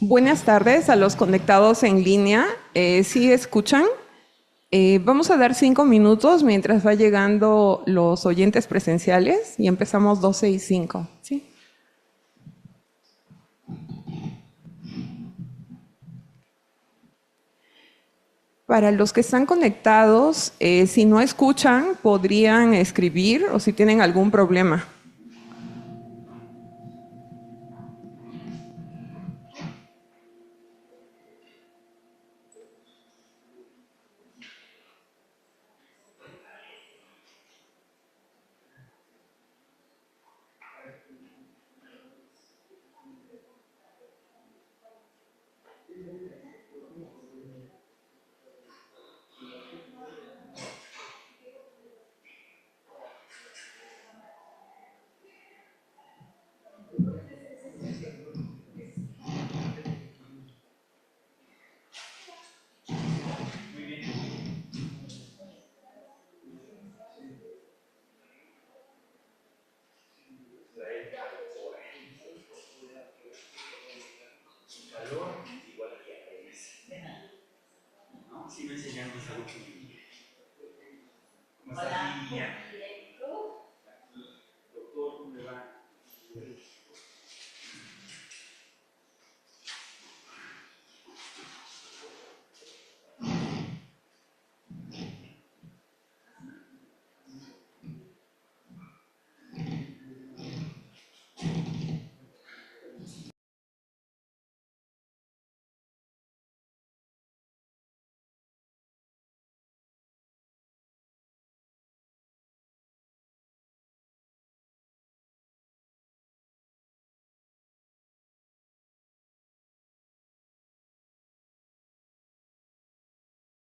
Buenas tardes a los conectados en línea. ¿Sí escuchan? Vamos a dar 5 minutos mientras va llegando los oyentes presenciales y empezamos 12:05. ¿Sí? Para los que están conectados, si no escuchan, podrían escribir o si tienen algún problema.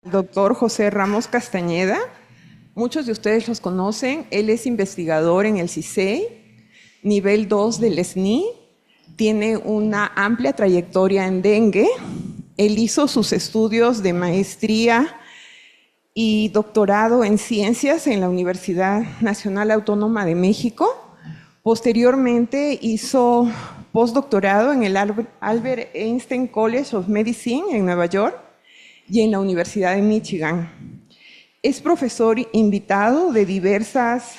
Doctor José Ramos Castañeda. Muchos de ustedes los conocen. Él es investigador en el CISEI, nivel 2 del SNI. Tiene una amplia trayectoria en dengue. Él hizo sus estudios de maestría y doctorado en ciencias en la Universidad Nacional Autónoma de México. Posteriormente hizo postdoctorado en el Albert Einstein College of Medicine en Nueva York y en la Universidad de Michigan. Es profesor invitado de diversas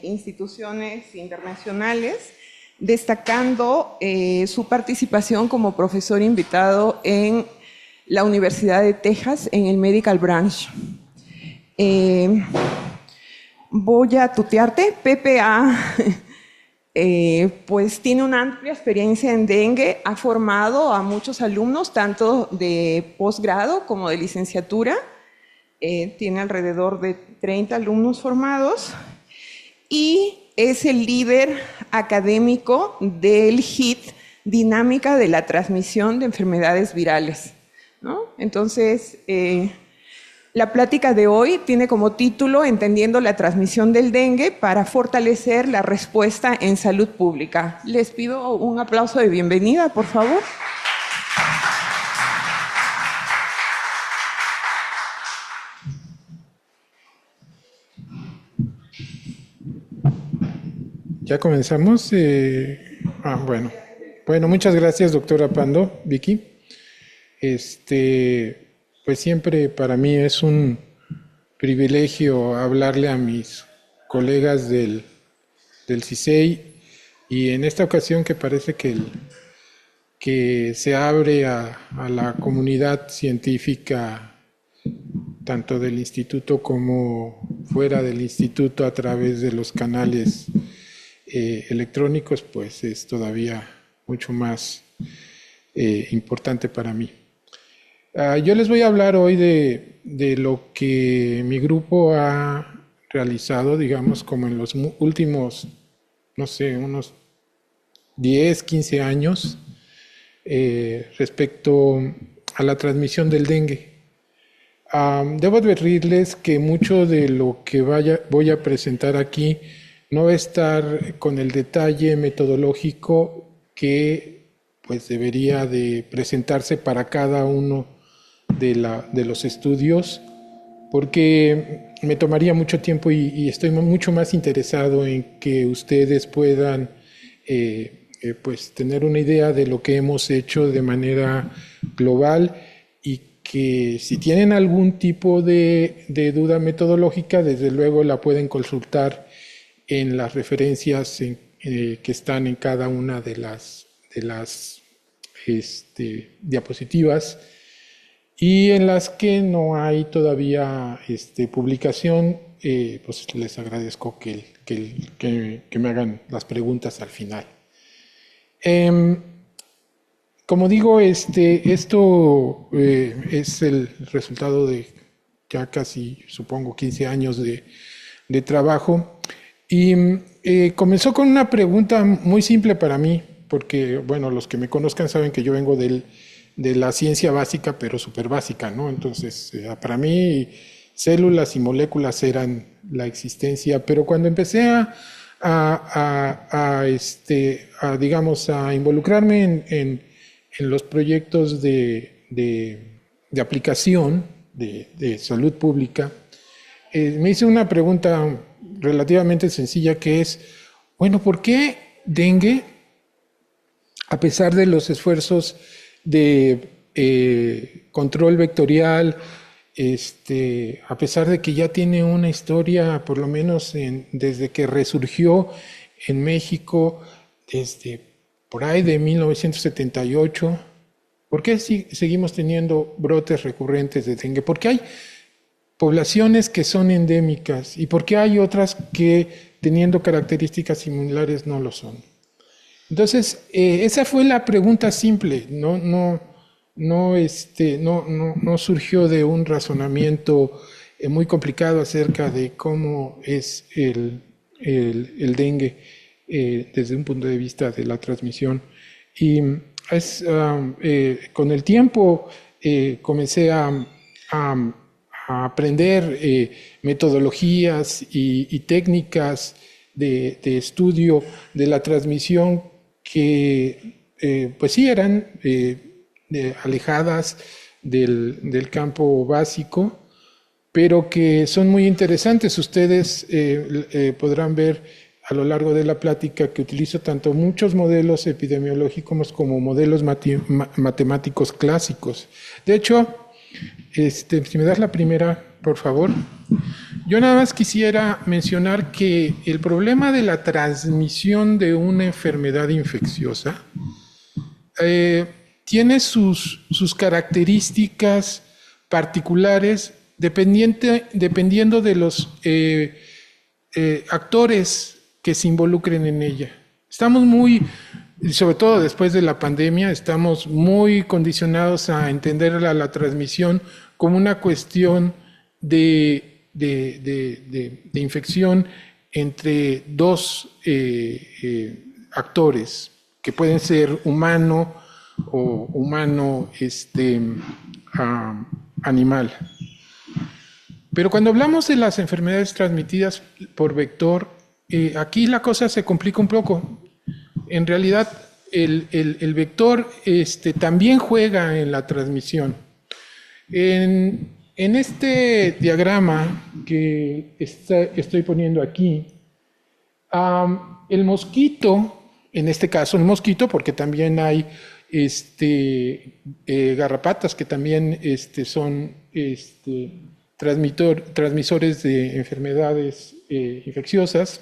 instituciones internacionales, destacando su participación como profesor invitado en la Universidad de Texas en el Medical Branch. Voy a tutearte. PPA pues tiene una amplia experiencia en dengue, ha formado a muchos alumnos, tanto de posgrado como de licenciatura. Tiene alrededor de 30 alumnos formados y es el líder académico del HIT, Dinámica de la Transmisión de Enfermedades Virales, ¿no? Entonces, la plática de hoy tiene como título Entendiendo la transmisión del dengue para fortalecer la respuesta en salud pública. Les pido un aplauso de bienvenida, por favor. Ya comenzamos. Bueno. Bueno, muchas gracias, doctora Pando, Vicky. Pues siempre para mí es un privilegio hablarle a mis colegas del CISEI y en esta ocasión que parece que se abre a la comunidad científica tanto del instituto como fuera del instituto a través de los canales electrónicos, pues es todavía mucho más importante para mí. Yo les voy a hablar hoy de lo que mi grupo ha realizado, digamos, como en los últimos, no sé, unos 10, 15 años respecto a la transmisión del dengue. Debo advertirles que mucho de lo que voy a presentar aquí no va a estar con el detalle metodológico que pues debería de presentarse para cada uno de los estudios, porque me tomaría mucho tiempo y estoy mucho más interesado en que ustedes puedan pues tener una idea de lo que hemos hecho de manera global, y que si tienen algún tipo de duda metodológica, desde luego la pueden consultar en las referencias que están en cada una de las diapositivas, y en las que no hay todavía publicación, pues les agradezco que me hagan las preguntas al final. Como digo, esto es el resultado de ya casi, supongo, 15 años de trabajo. Y comenzó con una pregunta muy simple para mí, porque, bueno, los que me conozcan saben que yo vengo de la ciencia básica, pero súper básica, ¿no? Entonces, para mí, células y moléculas eran la existencia, pero cuando empecé digamos, a involucrarme en los proyectos de aplicación de salud pública, me hice una pregunta relativamente sencilla, que es, bueno, ¿por qué dengue, a pesar de los esfuerzos de control vectorial, a pesar de que ya tiene una historia, por lo menos desde que resurgió en México, desde por ahí de 1978, ¿por qué seguimos teniendo brotes recurrentes de dengue? ¿Por qué hay poblaciones que son endémicas y por qué hay otras que, teniendo características similares, no lo son? Entonces, esa fue la pregunta simple, no surgió de un razonamiento muy complicado acerca de cómo es el dengue desde un punto de vista de la transmisión. Y con el tiempo comencé a aprender metodologías y técnicas de estudio de la transmisión que pues sí eran alejadas del campo básico, pero que son muy interesantes. Ustedes podrán ver a lo largo de la plática que utilizo tanto muchos modelos epidemiológicos como modelos matemáticos clásicos. De hecho, si me das la primera, por favor. Yo nada más quisiera mencionar que el problema de la transmisión de una enfermedad infecciosa tiene sus características particulares dependiendo de los actores que se involucren en ella. Estamos sobre todo después de la pandemia, estamos muy condicionados a entender la transmisión como una cuestión de infección entre dos actores, que pueden ser humano o humano animal. Pero cuando hablamos de las enfermedades transmitidas por vector, aquí la cosa se complica un poco. En realidad, el vector también juega en la transmisión. En este diagrama que estoy poniendo aquí, el mosquito, en este caso el mosquito, porque también hay garrapatas que también son transmisores de enfermedades infecciosas.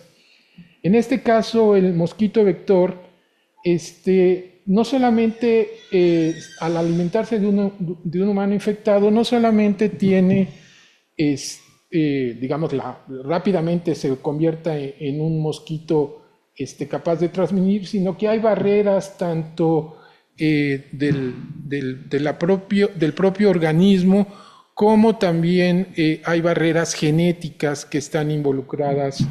En este caso, el mosquito vector, no solamente al alimentarse de un humano infectado, no solamente tiene, digamos, rápidamente se convierta en un mosquito capaz de transmitir, sino que hay barreras tanto del propio organismo, como también hay barreras genéticas que están involucradas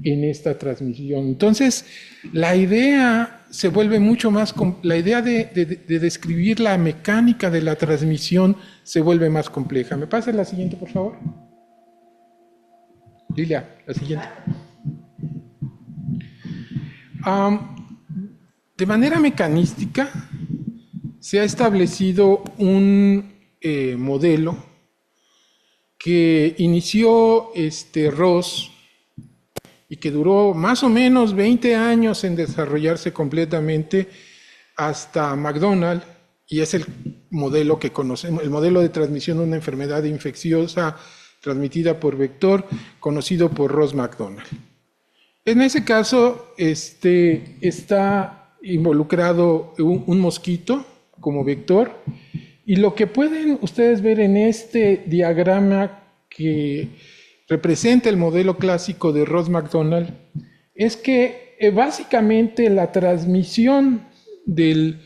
en esta transmisión. Entonces, la idea se vuelve mucho más, la idea de describir la mecánica de la transmisión se vuelve más compleja. ¿Me pasa la siguiente, por favor? Lilia, la siguiente. De manera mecanística, se ha establecido un modelo que inició Ross y que duró más o menos 20 años en desarrollarse completamente hasta McDonald, y es el modelo que conocemos, el modelo de transmisión de una enfermedad infecciosa transmitida por vector, conocido por Ross McDonald. En ese caso, está involucrado un mosquito como vector, y lo que pueden ustedes ver en este diagrama que representa el modelo clásico de Ross McDonald es que básicamente la transmisión de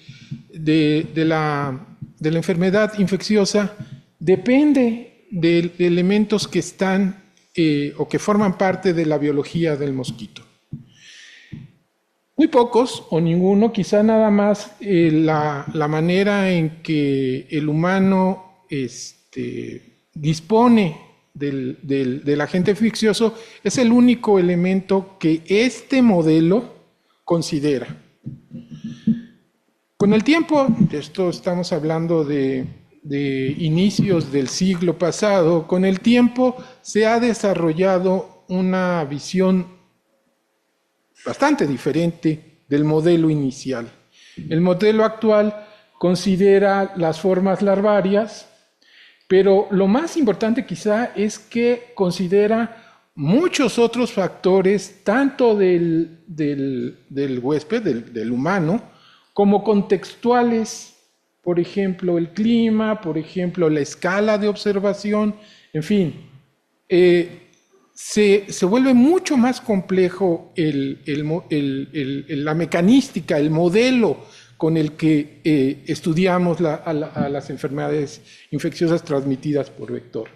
la enfermedad infecciosa depende de elementos que están o que forman parte de la biología del mosquito. Muy pocos o ninguno, quizá nada más la manera en que el humano dispone del agente infeccioso es el único elemento que este modelo considera. Con el tiempo, esto estamos hablando de inicios del siglo pasado, con el tiempo se ha desarrollado una visión bastante diferente del modelo inicial. El modelo actual considera las formas larvarias, pero lo más importante quizá es que considera muchos otros factores, tanto del huésped, del humano, como contextuales, por ejemplo, el clima, por ejemplo, la escala de observación, en fin. Se vuelve mucho más complejo la mecanística, el modelo con el que estudiamos a las enfermedades infecciosas transmitidas por vector.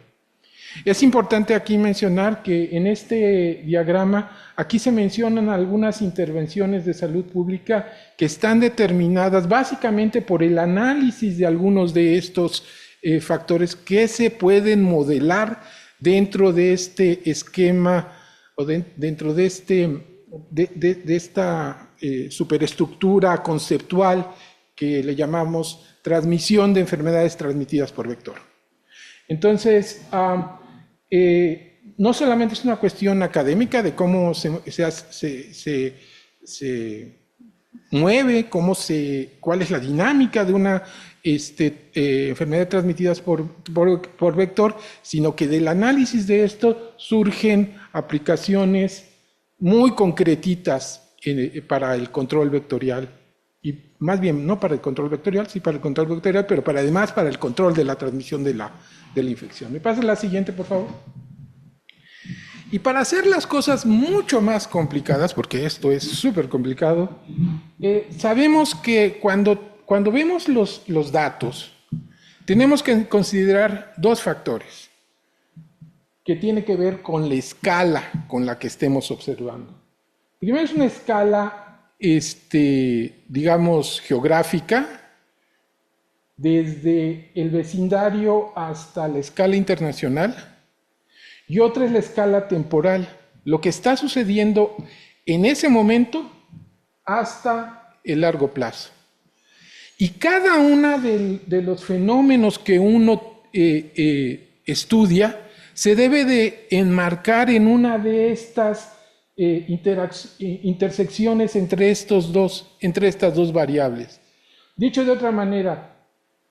Es importante aquí mencionar que en este diagrama, aquí se mencionan algunas intervenciones de salud pública que están determinadas básicamente por el análisis de algunos de estos factores que se pueden modelar dentro de este esquema o dentro de esta superestructura conceptual que le llamamos transmisión de enfermedades transmitidas por vector. Entonces, no solamente es una cuestión académica de cómo se mueve, cuál es la dinámica de una enfermedad transmitida por vector, sino que del análisis de esto surgen aplicaciones muy concretitas para el control vectorial, y más bien no para el control vectorial, sí para el control vectorial, pero además para el control de la transmisión de la infección. ¿Me pasa la siguiente, por favor? Y para hacer las cosas mucho más complicadas, porque esto es súper complicado, sabemos que cuando vemos los datos, tenemos que considerar dos factores que tienen que ver con la escala con la que estemos observando. Primero es una escala, digamos, geográfica, desde el vecindario hasta la escala internacional, y otra es la escala temporal, lo que está sucediendo en ese momento hasta el largo plazo. Y cada uno de los fenómenos que uno estudia se debe de enmarcar en una de estas intersecciones entre estas dos variables. Dicho de otra manera,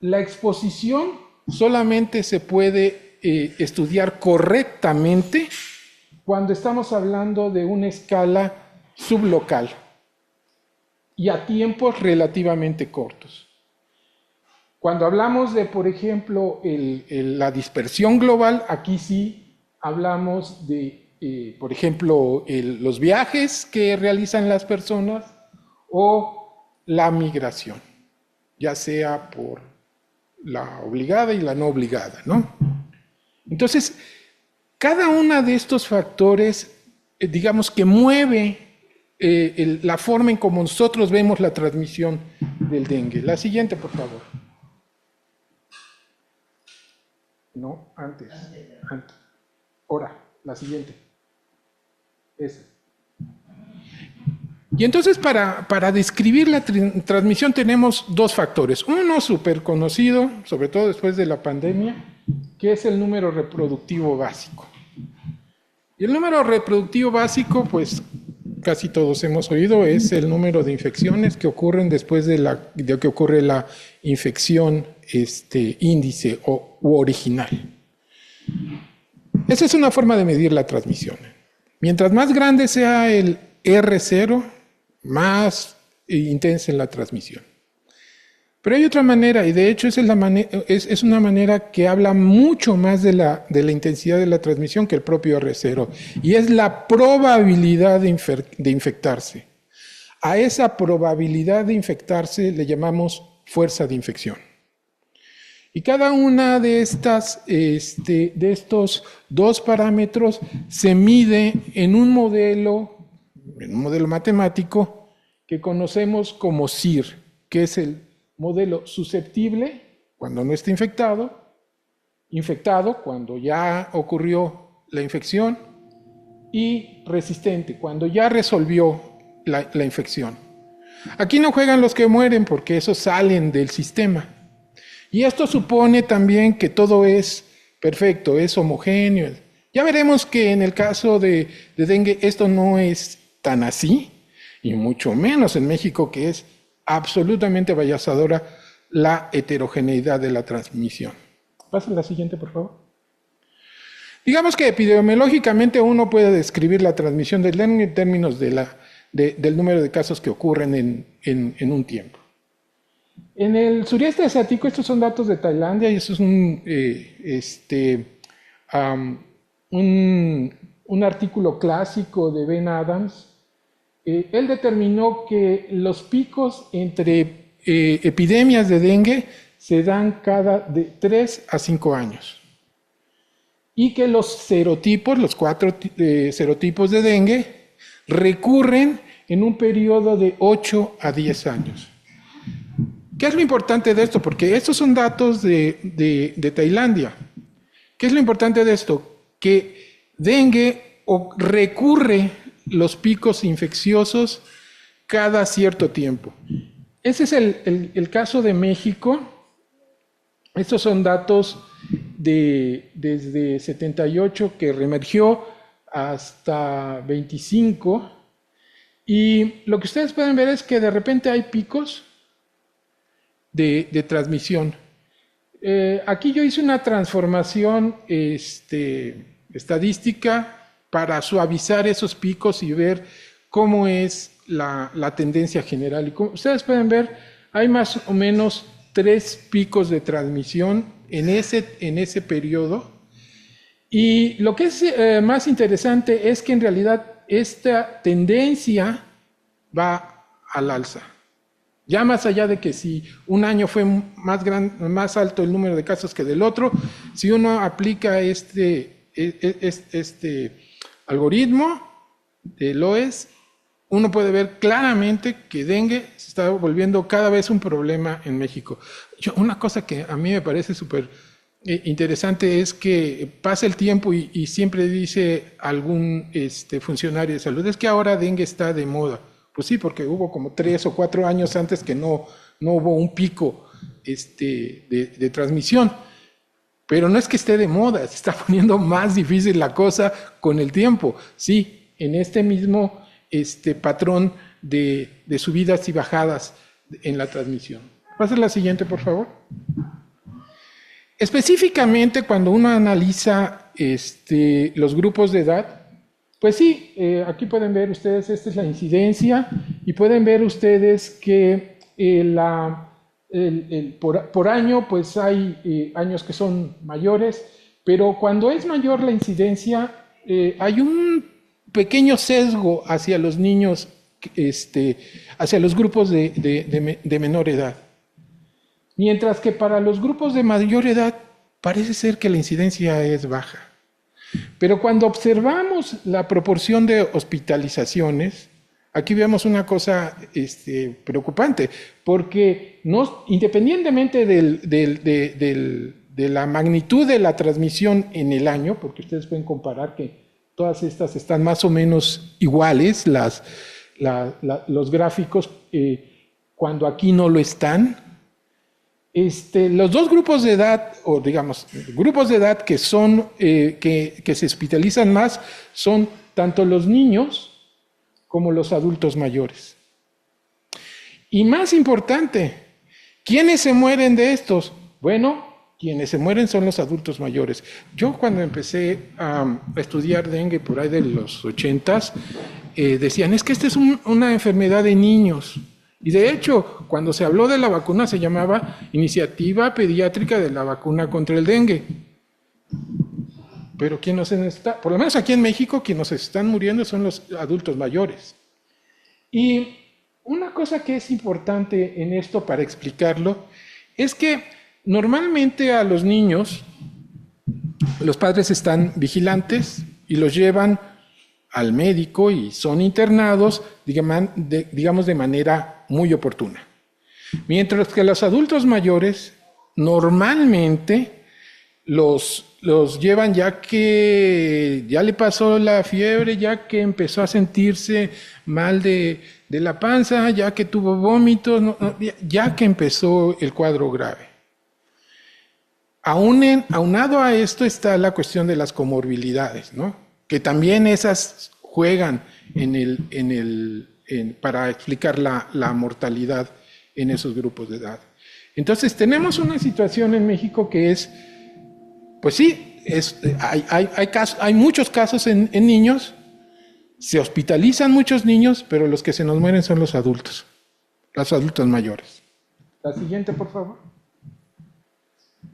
la exposición solamente se puede estudiar correctamente cuando estamos hablando de una escala sublocal y a tiempos relativamente cortos. Cuando hablamos de, por ejemplo, la dispersión global, aquí sí hablamos de, por ejemplo, los viajes que realizan las personas o la migración, ya sea por la obligada y la no obligada, ¿no? Entonces, cada uno de estos factores, digamos que mueve la forma en cómo nosotros vemos la transmisión del dengue. La siguiente, por favor. No, antes. Ahora, la siguiente. Esa. Y entonces para describir la transmisión tenemos dos factores. Uno súper conocido, sobre todo después de la pandemia, que es el número reproductivo básico. Y el número reproductivo básico, pues casi todos hemos oído, es el número de infecciones que ocurren después de que ocurre la infección índice u original. Esa es una forma de medir la transmisión. Mientras más grande sea el R0, más intensa es la transmisión. Pero hay otra manera, y de hecho esa es una manera que habla mucho más de la intensidad de la transmisión que el propio R0, y es la probabilidad de infectarse. A esa probabilidad de infectarse le llamamos fuerza de infección. Y cada una de estos dos parámetros se mide en un modelo matemático que conocemos como SIR, que es el modelo susceptible cuando no está infectado cuando ya ocurrió la infección y resistente cuando ya resolvió la infección. Aquí no juegan los que mueren porque esos salen del sistema. Y esto supone también que todo es perfecto, es homogéneo. Ya veremos que en el caso de dengue esto no es tan así, y mucho menos en México, que es absolutamente avasalladora la heterogeneidad de la transmisión. Pasa la siguiente, por favor. Digamos que epidemiológicamente uno puede describir la transmisión del dengue en términos del número de casos que ocurren en un tiempo. En el sureste asiático, estos son datos de Tailandia, y eso es un artículo clásico de Ben Adams. Él determinó que los picos entre epidemias de dengue se dan cada de 3 a 5 años. Y que los serotipos, los 4 serotipos de dengue, recurren en un periodo de 8 a 10 años. ¿Qué es lo importante de esto? Porque estos son datos de Tailandia. ¿Qué es lo importante de esto? Que dengue recurre los picos infecciosos cada cierto tiempo. Ese es el caso de México. Estos son datos desde 78 que reemergió hasta 25. Y lo que ustedes pueden ver es que de repente hay picos de transmisión. Aquí yo hice una transformación estadística para suavizar esos picos y ver cómo es la tendencia general. Y como ustedes pueden ver, hay más o menos 3 picos de transmisión en ese periodo. Y lo que es más interesante es que en realidad esta tendencia va al alza. Ya más allá de que si un año fue más alto el número de casos que del otro, si uno aplica este algoritmo de Loess, uno puede ver claramente que dengue se está volviendo cada vez un problema en México. Una cosa que a mí me parece súper interesante es que pasa el tiempo y siempre dice algún funcionario de salud, es que ahora dengue está de moda. Pues sí, porque hubo como 3 o 4 años antes que no hubo un pico de transmisión. Pero no es que esté de moda, se está poniendo más difícil la cosa con el tiempo. Sí, en este mismo patrón de subidas y bajadas en la transmisión. Pasa la siguiente, por favor. Específicamente, cuando uno analiza los grupos de edad, pues sí, aquí pueden ver ustedes, esta es la incidencia, y pueden ver ustedes que por año, pues hay años que son mayores, pero cuando es mayor la incidencia, hay un pequeño sesgo hacia los niños, hacia los grupos de menor edad. Mientras que para los grupos de mayor edad, parece ser que la incidencia es baja. Pero cuando observamos la proporción de hospitalizaciones, aquí vemos una cosa preocupante, porque independientemente de la magnitud de la transmisión en el año, porque ustedes pueden comparar que todas estas están más o menos iguales, los gráficos, cuando aquí no lo están, Los dos grupos de edad, o digamos, grupos de edad que son, que se hospitalizan más, son tanto los niños como los adultos mayores. Y más importante, ¿quiénes se mueren de estos? Bueno, quienes se mueren son los adultos mayores. Yo cuando empecé a estudiar dengue por ahí de los 80s, decían, es que esta es una enfermedad de niños. Y de hecho, cuando se habló de la vacuna se llamaba Iniciativa Pediátrica de la Vacuna contra el Dengue. Pero quien nos está, por lo menos aquí en México, quienes nos están muriendo son los adultos mayores. Y una cosa que es importante en esto para explicarlo es que normalmente a los niños los padres están vigilantes y los llevan al médico y son internados, digamos, de manera muy oportuna. Mientras que los adultos mayores normalmente los llevan ya que ya le pasó la fiebre, ya que empezó a sentirse mal de la panza, ya que tuvo vómitos, ya que empezó el cuadro grave. Aunado a esto está la cuestión de las comorbilidades, ¿no? Que también esas juegan para explicar la mortalidad en esos grupos de edad. Entonces tenemos una situación en México que es, pues sí, hay muchos casos en niños, se hospitalizan muchos niños, pero los que se nos mueren son los adultos mayores. La siguiente, por favor.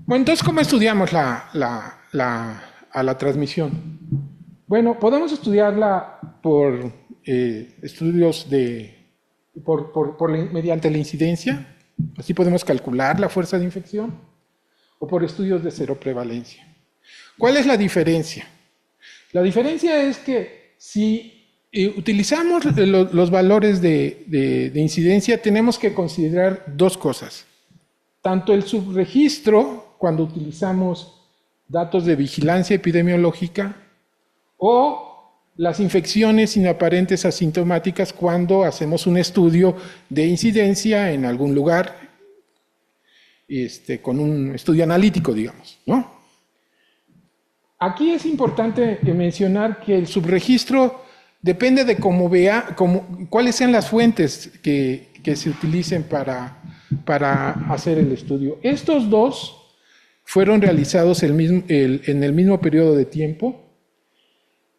Bueno, entonces, ¿cómo estudiamos a la transmisión? Bueno, podemos estudiarla por estudios mediante la incidencia, así podemos calcular la fuerza de infección, o por estudios de seroprevalencia. ¿Cuál es la diferencia? La diferencia es que si utilizamos los valores de incidencia, tenemos que considerar dos cosas. Tanto el subregistro, cuando utilizamos datos de vigilancia epidemiológica, o las infecciones inaparentes asintomáticas cuando hacemos un estudio de incidencia en algún lugar, con un estudio analítico, digamos, ¿no? Aquí es importante mencionar que el subregistro depende de cuáles sean las fuentes que se utilicen para hacer el estudio. Estos dos fueron realizados en el mismo periodo de tiempo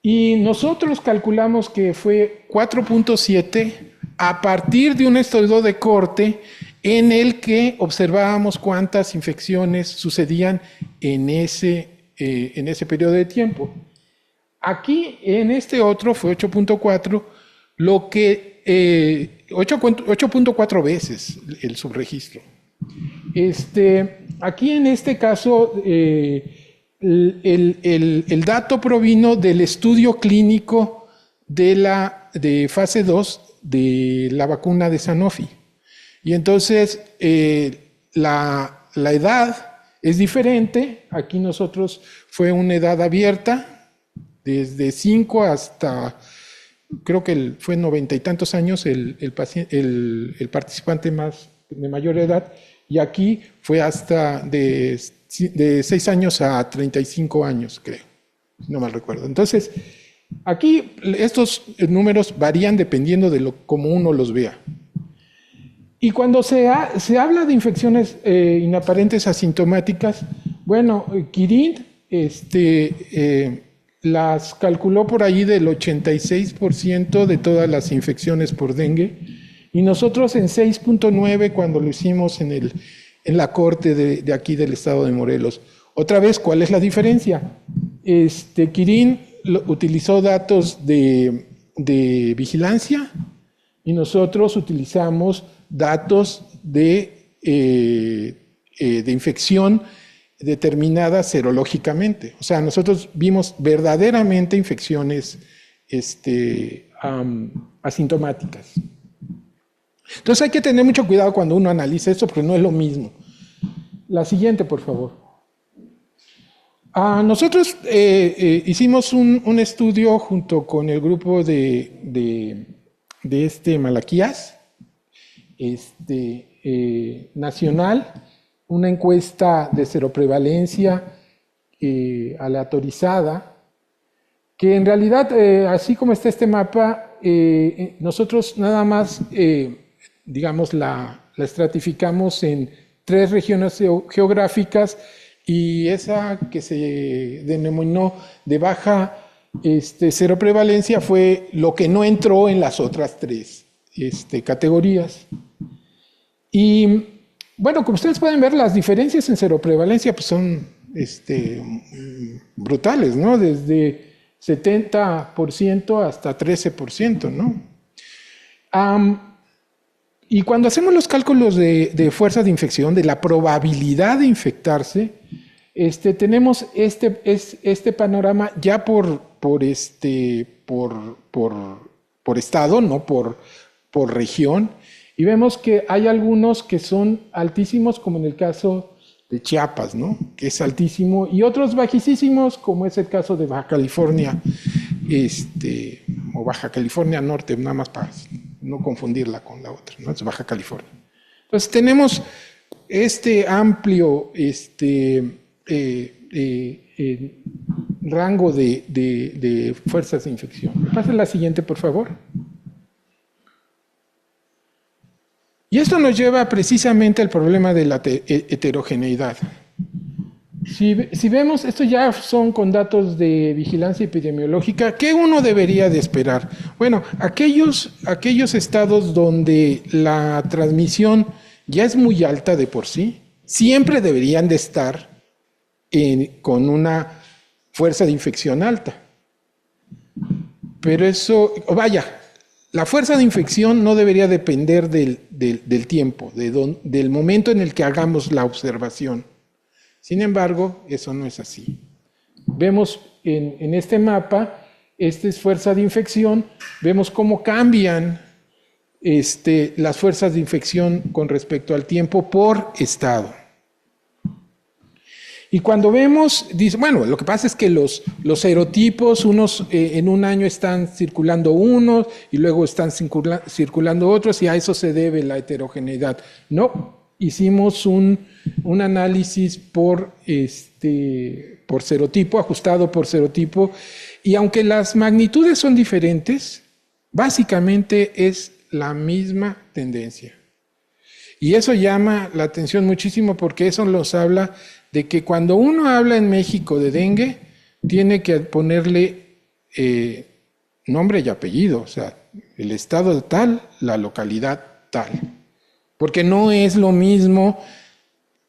y nosotros calculamos que fue 4.7 a partir de un estudio de corte en el que observábamos cuántas infecciones sucedían en ese periodo de tiempo. Aquí, en este otro, fue 8.4, 8.4 veces el subregistro. Aquí, en este caso, el dato provino del estudio clínico de fase 2 de la vacuna de Sanofi. Y entonces, la edad es diferente. Aquí nosotros fue una edad abierta, desde 5 hasta, creo que fue 90 y tantos años el participante de mayor edad, y aquí fue hasta de 6 años a 35 años, creo, no mal recuerdo. Entonces, aquí estos números varían dependiendo de cómo uno los vea. Y cuando se habla de infecciones inaparentes asintomáticas, bueno, Kirin las calculó por ahí del 86% de todas las infecciones por dengue, y nosotros en 6.9 cuando lo hicimos en la corte de aquí del estado de Morelos. Otra vez, ¿cuál es la diferencia? Kirin utilizó datos de vigilancia y nosotros utilizamos datos de infección determinadas serológicamente. O sea, nosotros vimos verdaderamente infecciones asintomáticas. Entonces hay que tener mucho cuidado cuando uno analiza esto, porque no es lo mismo. La siguiente, por favor. Nosotros hicimos un estudio junto con el grupo de Malaquías, nacional, una encuesta de seroprevalencia aleatorizada, que en realidad, así como está este mapa, nosotros nada más, digamos, la estratificamos en 3 regiones geográficas, y esa que se denominó de baja seroprevalencia fue lo que no entró en las otras 3 categorías. Y bueno, como ustedes pueden ver, las diferencias en seroprevalencia pues son brutales, ¿no? Desde 70% hasta 13%, ¿no? Y cuando hacemos los cálculos de fuerza de infección, de la probabilidad de infectarse, tenemos este panorama ya por estado, no por región, y vemos que hay algunos que son altísimos, como en el caso de Chiapas, ¿no? Que es altísimo, y otros bajísimos, como es el caso de Baja California, o Baja California Norte, nada más para no confundirla con la otra, ¿no? Es Baja California. Entonces tenemos este amplio rango de fuerzas de infección. Pasa la siguiente, por favor. Y esto nos lleva precisamente al problema de la heterogeneidad. Si vemos, esto ya son con datos de vigilancia epidemiológica, ¿qué uno debería de esperar? Bueno, aquellos estados donde la transmisión ya es muy alta de por sí, siempre deberían de estar con una fuerza de infección alta. Pero eso, vaya, la fuerza de infección no debería depender del tiempo, del momento en el que hagamos la observación. Sin embargo, eso no es así. Vemos en este mapa, esta es fuerza de infección, vemos cómo cambian las fuerzas de infección con respecto al tiempo por estado. Y cuando vemos, dice, bueno, lo que pasa es que los serotipos, unos en un año están circulando unos y luego están circulando otros, y a eso se debe la heterogeneidad. No, hicimos un análisis por serotipo, ajustado por serotipo, y aunque las magnitudes son diferentes, básicamente es la misma tendencia. Y eso llama la atención muchísimo, porque eso nos habla de que cuando uno habla en México de dengue, tiene que ponerle nombre y apellido, o sea, el estado tal, la localidad tal. Porque no es lo mismo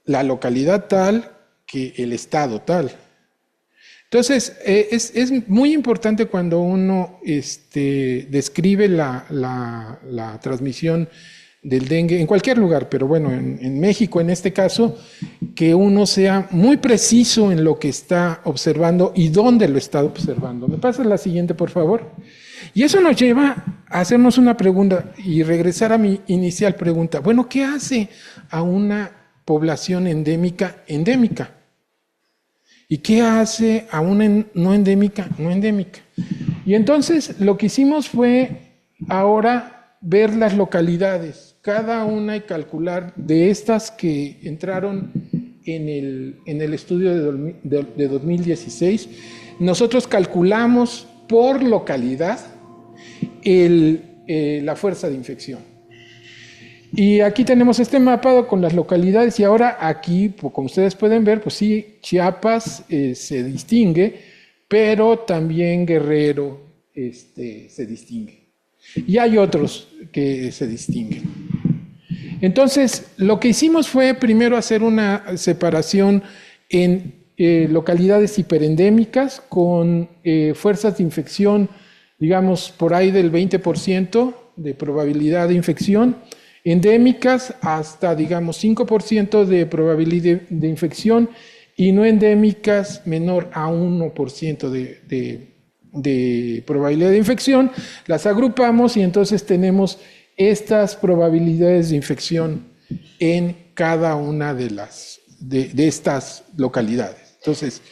la localidad tal que el estado tal. Entonces, es muy importante cuando uno describe la transmisión del dengue en cualquier lugar, pero bueno, en México en este caso, que uno sea muy preciso en lo que está observando y dónde lo está observando. ¿Me pasas la siguiente, por favor? Y eso nos lleva a hacernos una pregunta y regresar a mi inicial pregunta. Bueno, ¿qué hace a una población endémica endémica? ¿Y qué hace a una no endémica no endémica? Y entonces lo que hicimos fue ahora ver las localidades, cada una, y calcular de estas que entraron en el estudio de 2016. Nosotros calculamos por localidad la fuerza de infección. Y aquí tenemos este mapa con las localidades, y ahora aquí, como ustedes pueden ver, pues sí, Chiapas se distingue, pero también Guerrero se distingue. Y hay otros que se distinguen. Entonces, lo que hicimos fue primero hacer una separación en localidades hiperendémicas con fuerzas de infección, digamos, por ahí del 20% de probabilidad de infección, endémicas hasta, digamos, 5% de probabilidad de infección, y no endémicas menor a 1% de probabilidad de infección. Las agrupamos y entonces tenemos estas probabilidades de infección en cada una de estas localidades. Entonces,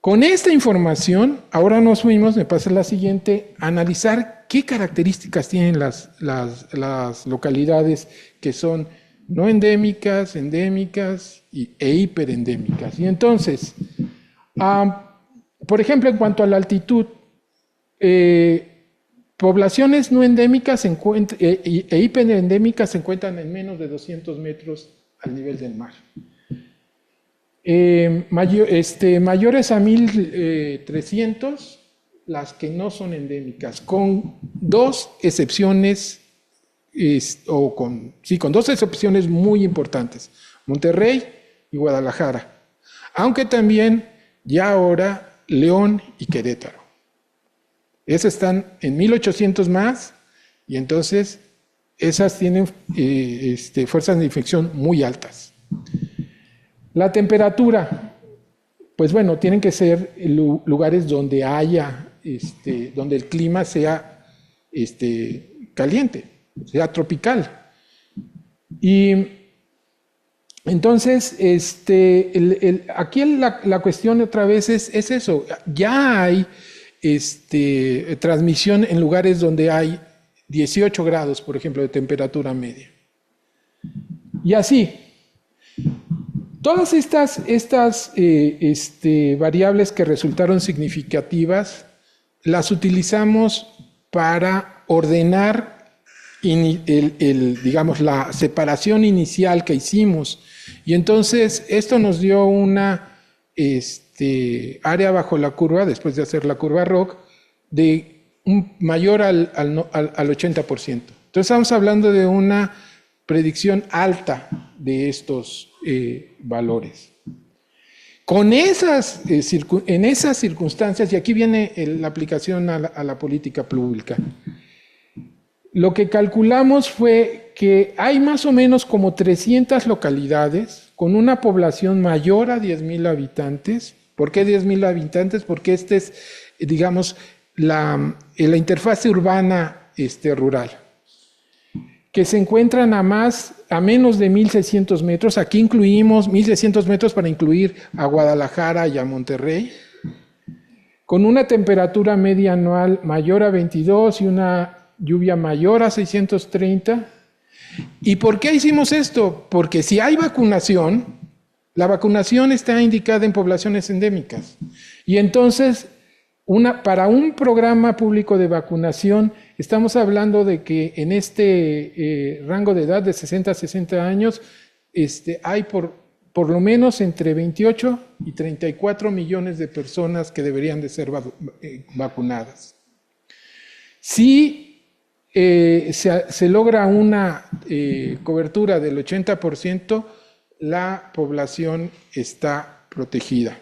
con esta información, ahora nos fuimos, me pasa la siguiente, a analizar qué características tienen las localidades que son no endémicas, endémicas e hiperendémicas. Y entonces, por ejemplo, en cuanto a la altitud, poblaciones no endémicas e hiperendémicas se encuentran en menos de 200 metros al nivel del mar. Mayores a 1300, las que no son endémicas, con dos excepciones, con dos excepciones muy importantes, Monterrey y Guadalajara, aunque también ya ahora León y Querétaro. Esas están en 1800 más, y entonces esas tienen fuerzas de infección muy altas. La temperatura, pues bueno, tienen que ser lugares donde haya, donde el clima sea caliente, sea tropical. Y entonces, aquí la cuestión otra vez es eso. Ya hay transmisión en lugares donde hay 18 grados, por ejemplo, de temperatura media. Y así. Todas estas variables que resultaron significativas las utilizamos para ordenar digamos, la separación inicial que hicimos. Y entonces esto nos dio una área bajo la curva, después de hacer la curva ROC, de mayor al 80%. Entonces estamos hablando de una predicción alta de estos valores. En esas circunstancias, y aquí viene la aplicación a la política pública, lo que calculamos fue que hay más o menos como 300 localidades con una población mayor a 10,000 habitantes. ¿Por qué 10,000 habitantes? Porque es, digamos, la interfase urbana rural, que se encuentran a menos de 1,600 metros. Aquí incluimos 1,600 metros para incluir a Guadalajara y a Monterrey, con una temperatura media anual mayor a 22 y una lluvia mayor a 630. ¿Y por qué hicimos esto? Porque si hay vacunación, la vacunación está indicada en poblaciones endémicas. Y entonces, para un programa público de vacunación, estamos hablando de que en rango de edad de 60 a 60 años, hay por lo menos entre 28 y 34 millones de personas que deberían de ser vacunadas. Si se logra una cobertura del 80%, la población está protegida.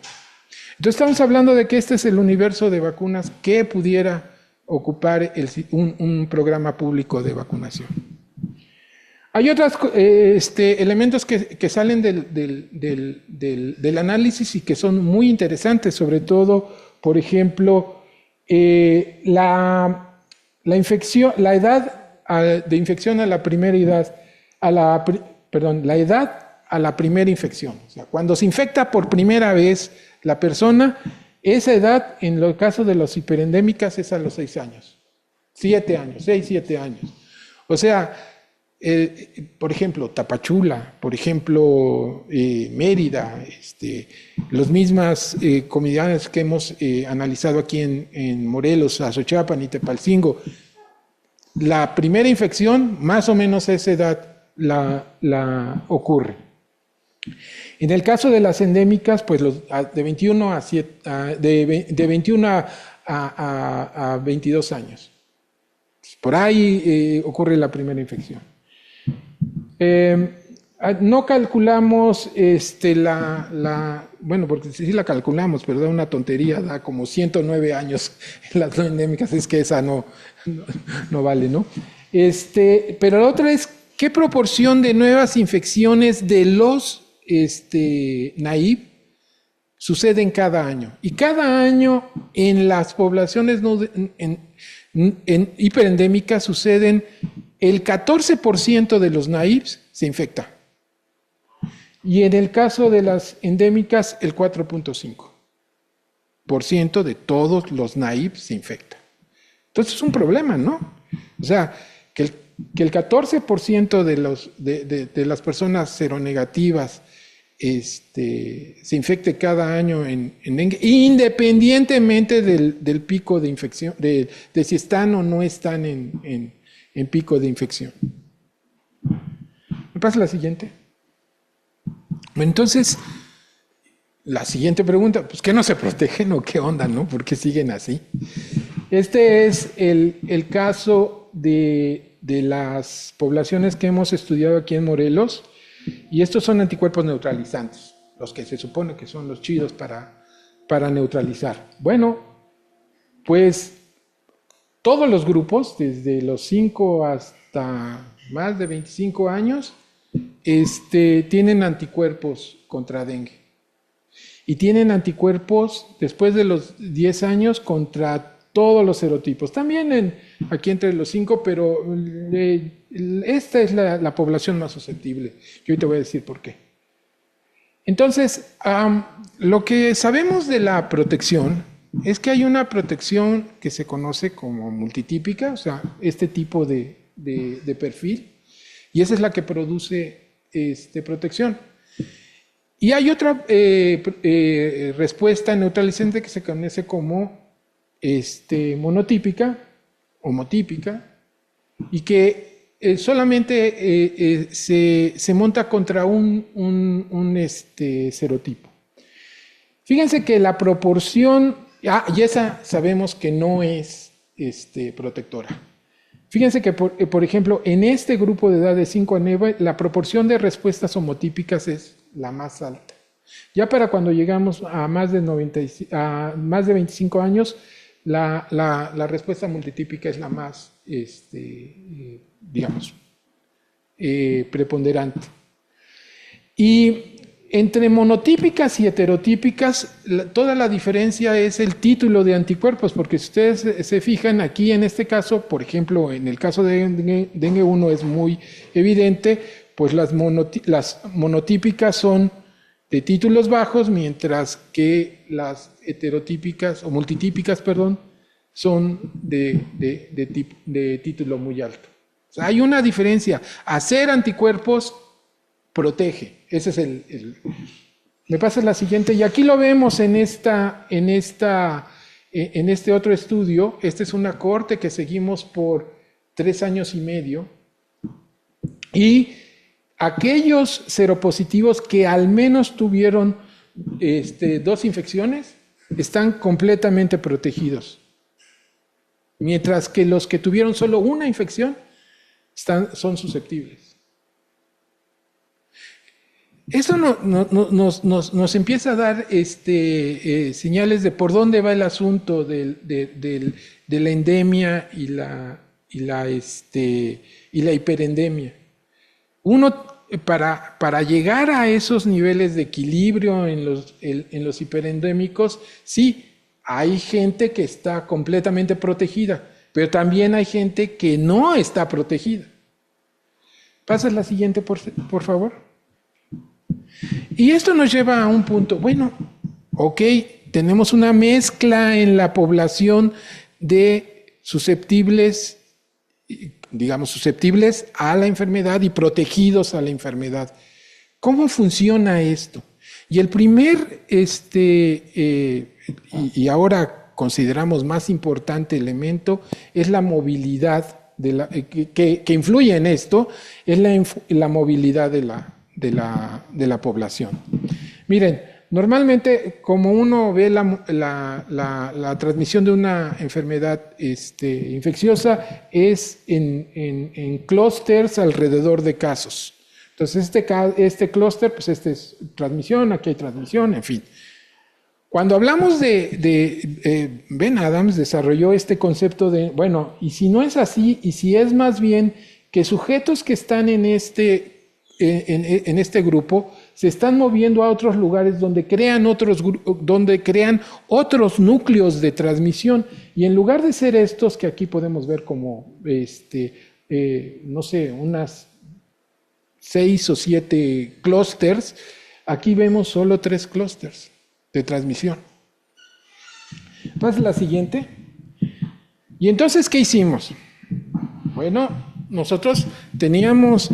Entonces estamos hablando de que este es el universo de vacunas que pudiera ocupar un programa público de vacunación. Hay otros elementos que salen del análisis y que son muy interesantes, sobre todo, por ejemplo, la edad de infección a la primera edad, la edad a la primera infección. O sea, cuando se infecta por primera vez la persona, esa edad, en el caso de los hiperendémicas, es a los 6 años. 7 años, 6, 7 años. O sea, por ejemplo, Tapachula, por ejemplo, Mérida, las mismas comunidades que hemos analizado aquí en Morelos, Azochapan y Tepalcingo, la primera infección, más o menos a esa edad la ocurre. En el caso de las endémicas, pues de 21 a 22 años. Por ahí ocurre la primera infección. No calculamos bueno, porque sí la calculamos, pero da una tontería, da como 109 años en las no endémicas, es que esa no vale, ¿no? Pero la otra es, ¿qué proporción de nuevas infecciones de los naive suceden cada año? Y cada año en las poblaciones hiperendémicas suceden el 14% de los naives se infecta. Y en el caso de las endémicas, el 4.5% de todos los naives se infectan. Entonces es un problema, ¿no? O sea, que que el 14% de las personas seronegativas se infecte cada año en dengue, independientemente del pico de infección, de si están o no están en pico de infección. ¿Me pasa la siguiente? Entonces, la siguiente pregunta, pues ¿qué no se protegen o qué onda, no? ¿Por qué siguen así? Este es el caso de las poblaciones que hemos estudiado aquí en Morelos, y estos son anticuerpos neutralizantes, los que se supone que son los chidos para neutralizar. Bueno, pues todos los grupos, desde los 5 hasta más de 25 años, tienen anticuerpos contra dengue. Y tienen anticuerpos después de los 10 años contra todos los serotipos. También aquí entre los 5, pero esta es la población más susceptible. Yo te voy a decir por qué. Entonces, lo que sabemos de la protección es que hay una protección que se conoce como multitípica, o sea, este tipo de perfil, y esa es la que produce protección. Y hay otra respuesta neutralizante que se conoce como monotípica, homotípica, y que solamente se monta contra un serotipo. Fíjense que la proporción, y esa sabemos que no es protectora. Fíjense que, por ejemplo, en este grupo de edad de 5 a 9, la proporción de respuestas homotípicas es la más alta. Ya para cuando llegamos a más de 25 años, la respuesta multitípica es la más, preponderante. Y entre monotípicas y heterotípicas, toda la diferencia es el título de anticuerpos, porque si ustedes se fijan aquí en este caso, por ejemplo, en el caso de dengue 1 es muy evidente, pues las monotípicas son de títulos bajos, mientras que las heterotípicas o multitípicas, perdón, son de título muy alto. O sea, hay una diferencia. Hacer anticuerpos protege. Ese es Me pasas la siguiente, y aquí lo vemos en este otro estudio. Esta es una cohorte que seguimos por 3 años y medio. Y aquellos seropositivos que al menos tuvieron 2 infecciones están completamente protegidos. Mientras que los que tuvieron solo una infección son susceptibles. Eso nos empieza a dar señales de por dónde va el asunto de la endemia y la hiperendemia. Uno, para llegar a esos niveles de equilibrio en los hiperendémicos, sí, hay gente que está completamente protegida, pero también hay gente que no está protegida. ¿Pasas la siguiente, por favor? Y esto nos lleva a un punto. Bueno, ok, tenemos una mezcla en la población de susceptibles a la enfermedad y protegidos a la enfermedad. ¿Cómo funciona esto? Y el primer, y ahora consideramos más importante elemento, es la movilidad que influye en esto, es la movilidad de la población. Miren, normalmente como uno ve la transmisión de una enfermedad infecciosa es en clústeres alrededor de casos. Entonces este clúster, pues es transmisión, aquí hay transmisión, en fin. Cuando hablamos Ben Adams desarrolló este concepto de, bueno, y si no es así, y si es más bien que sujetos que están en este grupo se están moviendo a otros lugares donde crean otros núcleos de transmisión, y en lugar de ser estos que aquí podemos ver como no sé, unas 6 o 7 clústeres, aquí vemos solo 3 clústeres de transmisión. Pasa la siguiente. Y entonces, ¿qué hicimos? Bueno, nosotros teníamos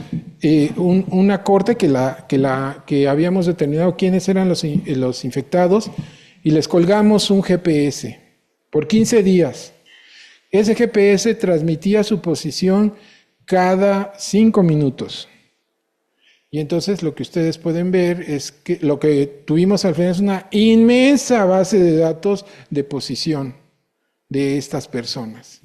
una corte que habíamos determinado quiénes eran los infectados y les colgamos un GPS por 15 días. Ese GPS transmitía su posición cada 5 minutos. Y entonces lo que ustedes pueden ver es que lo que tuvimos al final es una inmensa base de datos de posición de estas personas.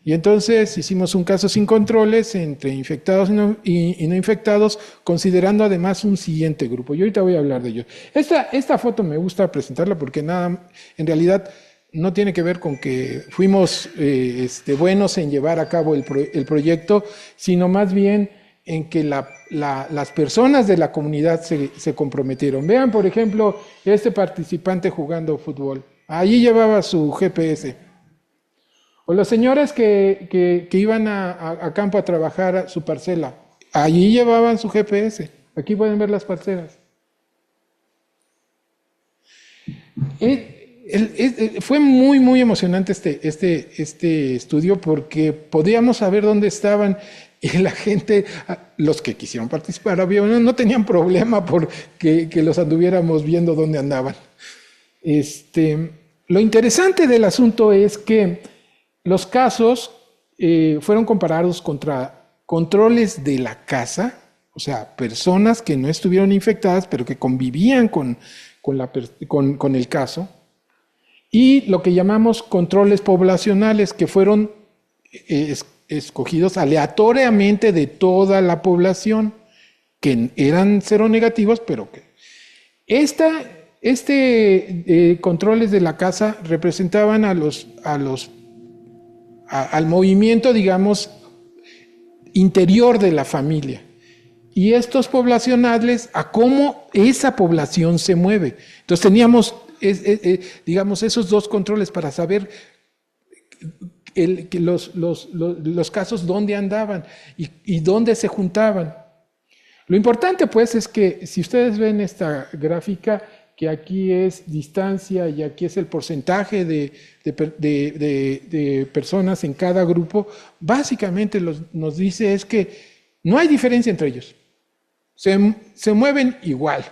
Y entonces hicimos un caso sin controles entre infectados y no infectados, considerando además un siguiente grupo. Yo ahorita voy a hablar de ello. Esta foto me gusta presentarla porque en realidad no tiene que ver con que fuimos buenos en llevar a cabo el proyecto, sino más bien en que las personas de la comunidad se comprometieron. Vean, por ejemplo, este participante jugando fútbol. Allí llevaba su GPS. O los señores que iban a campo a trabajar a su parcela. Allí llevaban su GPS. Aquí pueden ver las parcelas. Fue muy, muy emocionante este estudio porque podíamos saber dónde estaban y la gente, los que quisieron participar, obviamente no tenían problema porque que los anduviéramos viendo dónde andaban. Lo interesante del asunto es que los casos fueron comparados contra controles de la casa, o sea, personas que no estuvieron infectadas pero que convivían con el caso, y lo que llamamos controles poblacionales, que fueron escogidos aleatoriamente de toda la población, que eran seronegativos, pero que controles de la casa representaban al movimiento, digamos, interior de la familia. Y estos poblacionales, a cómo esa población se mueve. Entonces teníamos, digamos, esos dos controles para saber los casos dónde andaban y dónde se juntaban. Lo importante, pues, es que si ustedes ven esta gráfica, que aquí es distancia y aquí es el porcentaje de personas en cada grupo, básicamente nos dice es que no hay diferencia entre ellos. Se mueven igual.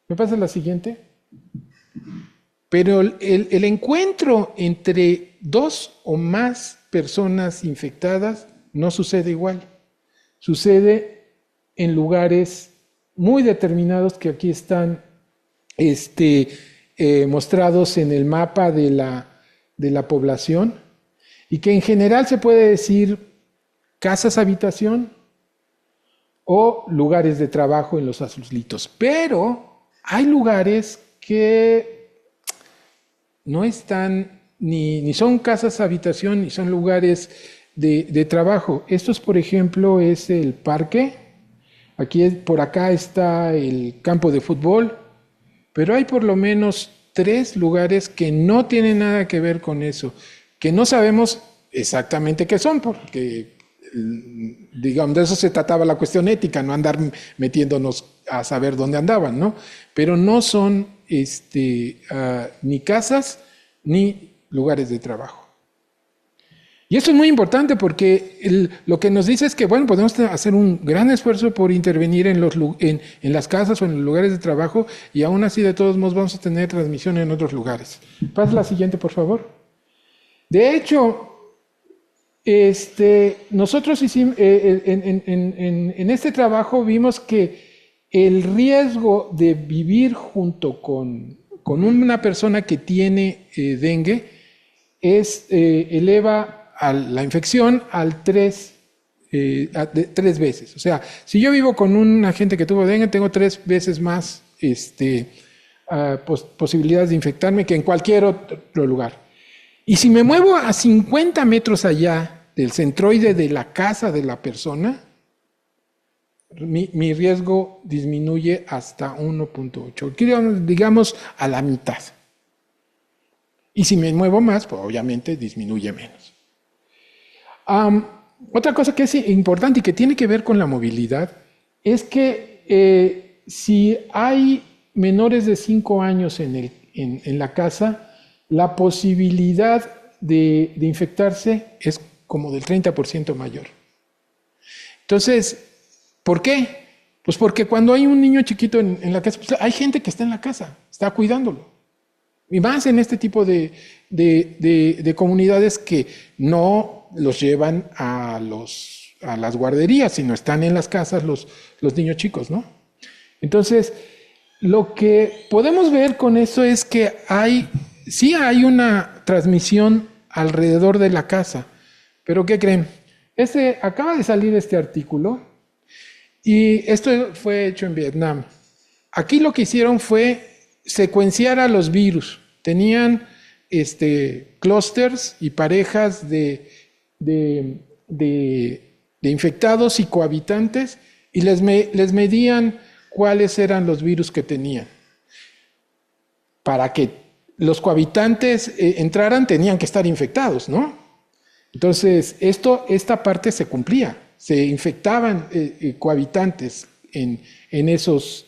¿Me pasa la siguiente? Pero el encuentro entre dos o más personas infectadas no sucede igual. Sucede en lugares muy determinados que aquí están mostrados en el mapa de la población y que en general se puede decir casas habitación o lugares de trabajo en los azulitos. Pero hay lugares que no están, ni son casas habitación, ni son lugares de trabajo. Estos, por ejemplo, es el parque. Por acá está el campo de fútbol, pero hay por lo menos 3 lugares que no tienen nada que ver con eso, que no sabemos exactamente qué son, porque, digamos, de eso se trataba la cuestión ética, no andar metiéndonos a saber dónde andaban, ¿no? Pero no son ni casas ni lugares de trabajo. Y esto es muy importante porque lo que nos dice es que, bueno, podemos hacer un gran esfuerzo por intervenir en las casas o en los lugares de trabajo y aún así de todos modos vamos a tener transmisión en otros lugares. Pasa la siguiente, por favor. De hecho, nosotros hicimos, en este trabajo vimos que el riesgo de vivir junto con una persona que tiene dengue eleva a la infección al 3 veces. O sea, si yo vivo con una gente que tuvo dengue, tengo 3 veces más posibilidades de infectarme que en cualquier otro lugar. Y si me muevo a 50 metros allá del centroide de la casa de la persona, mi riesgo disminuye hasta 1.8, digamos a la mitad. Y si me muevo más, pues obviamente disminuye menos. Otra cosa que es importante y que tiene que ver con la movilidad es que si hay menores de 5 años en la casa, la posibilidad de infectarse es como del 30% mayor. Entonces, ¿por qué? Pues porque cuando hay un niño chiquito en la casa, pues hay gente que está en la casa, está cuidándolo. Y más en este tipo de comunidades que no los llevan a las guarderías, sino están en las casas los niños chicos, ¿no? Entonces, lo que podemos ver con eso es que sí hay una transmisión alrededor de la casa, pero ¿qué creen? Acaba de salir este artículo y esto fue hecho en Vietnam. Aquí lo que hicieron fue secuenciar a los virus. Tenían clústeres y parejas de infectados y cohabitantes y les medían cuáles eran los virus que tenían. Para que los cohabitantes entraran tenían que estar infectados, ¿no? Entonces, esta parte se cumplía. Se infectaban cohabitantes en esos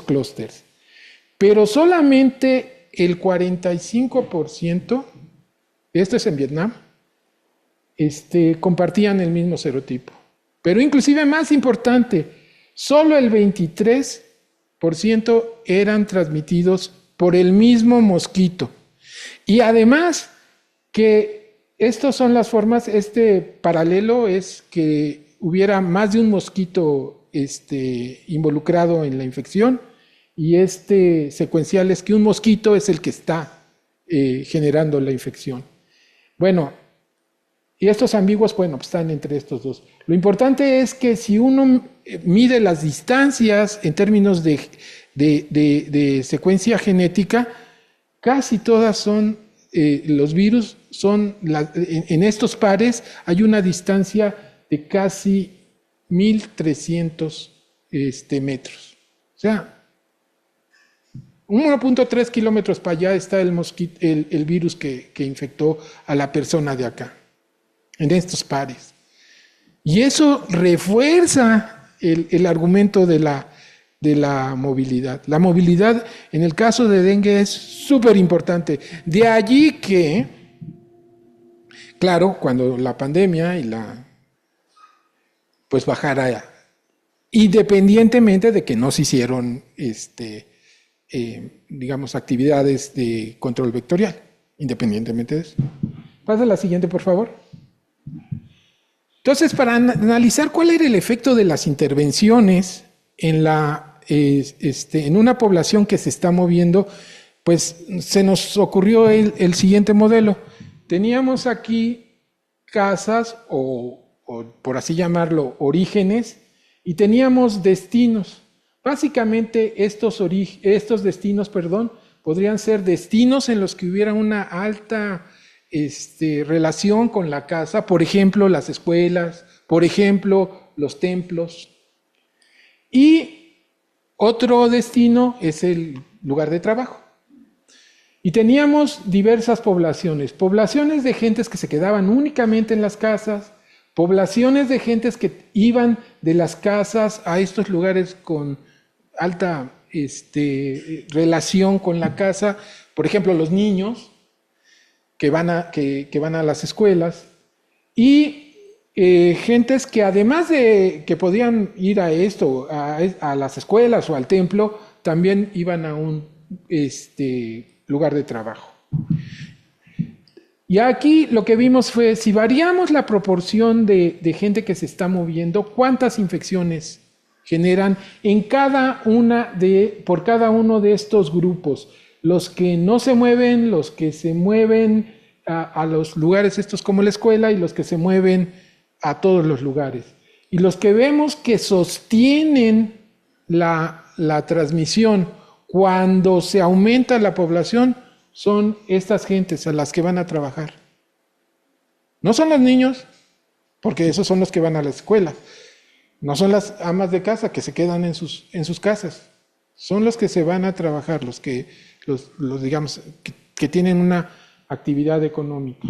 clústeres. Pero solamente el 45%, esto es en Vietnam, compartían el mismo serotipo. Pero inclusive más importante, solo el 23% eran transmitidos por el mismo mosquito. Y además que estas son las formas, paralelo es que hubiera más de un mosquito involucrado en la infección, y secuencial es que un mosquito es el que está generando la infección. Bueno, y estos ambiguos, bueno, pues están entre estos dos. Lo importante es que si uno mide las distancias en términos de secuencia genética, casi todas son, los virus son, en estos pares hay una distancia de casi 1.300 metros. O sea, 1.3 kilómetros para allá está el virus que infectó a la persona de acá, en estos pares. Y eso refuerza el argumento de la movilidad. La movilidad en el caso de dengue es súper importante. De allí que, claro, cuando la pandemia pues bajara, independientemente de que no se hicieron digamos, actividades de control vectorial, independientemente de eso. Pasa a la siguiente, por favor. Entonces, para analizar cuál era el efecto de las intervenciones en una población que se está moviendo, pues se nos ocurrió el siguiente modelo. Teníamos aquí casas, o por así llamarlo, orígenes, y teníamos destinos. Básicamente estos destinos, podrían ser destinos en los que hubiera una alta relación con la casa, por ejemplo, las escuelas, por ejemplo, los templos. Y otro destino es el lugar de trabajo. Y teníamos diversas poblaciones de gentes que se quedaban únicamente en las casas, poblaciones de gentes que iban de las casas a estos lugares con alta relación con la casa, por ejemplo, los niños que van a las escuelas, y gentes que además de que podían ir a las escuelas o al templo, también iban a un lugar de trabajo. Y aquí lo que vimos fue, si variamos la proporción de gente que se está moviendo, ¿cuántas infecciones generan por cada uno de estos grupos? Los que no se mueven, los que se mueven a los lugares estos como la escuela, y los que se mueven a todos los lugares. Y los que vemos que sostienen la transmisión cuando se aumenta la población son estas gentes a las que van a trabajar. No son los niños, porque esos son los que van a la escuela. No son las amas de casa que se quedan en sus casas. Son los que se van a trabajar, los digamos, que tienen una actividad económica.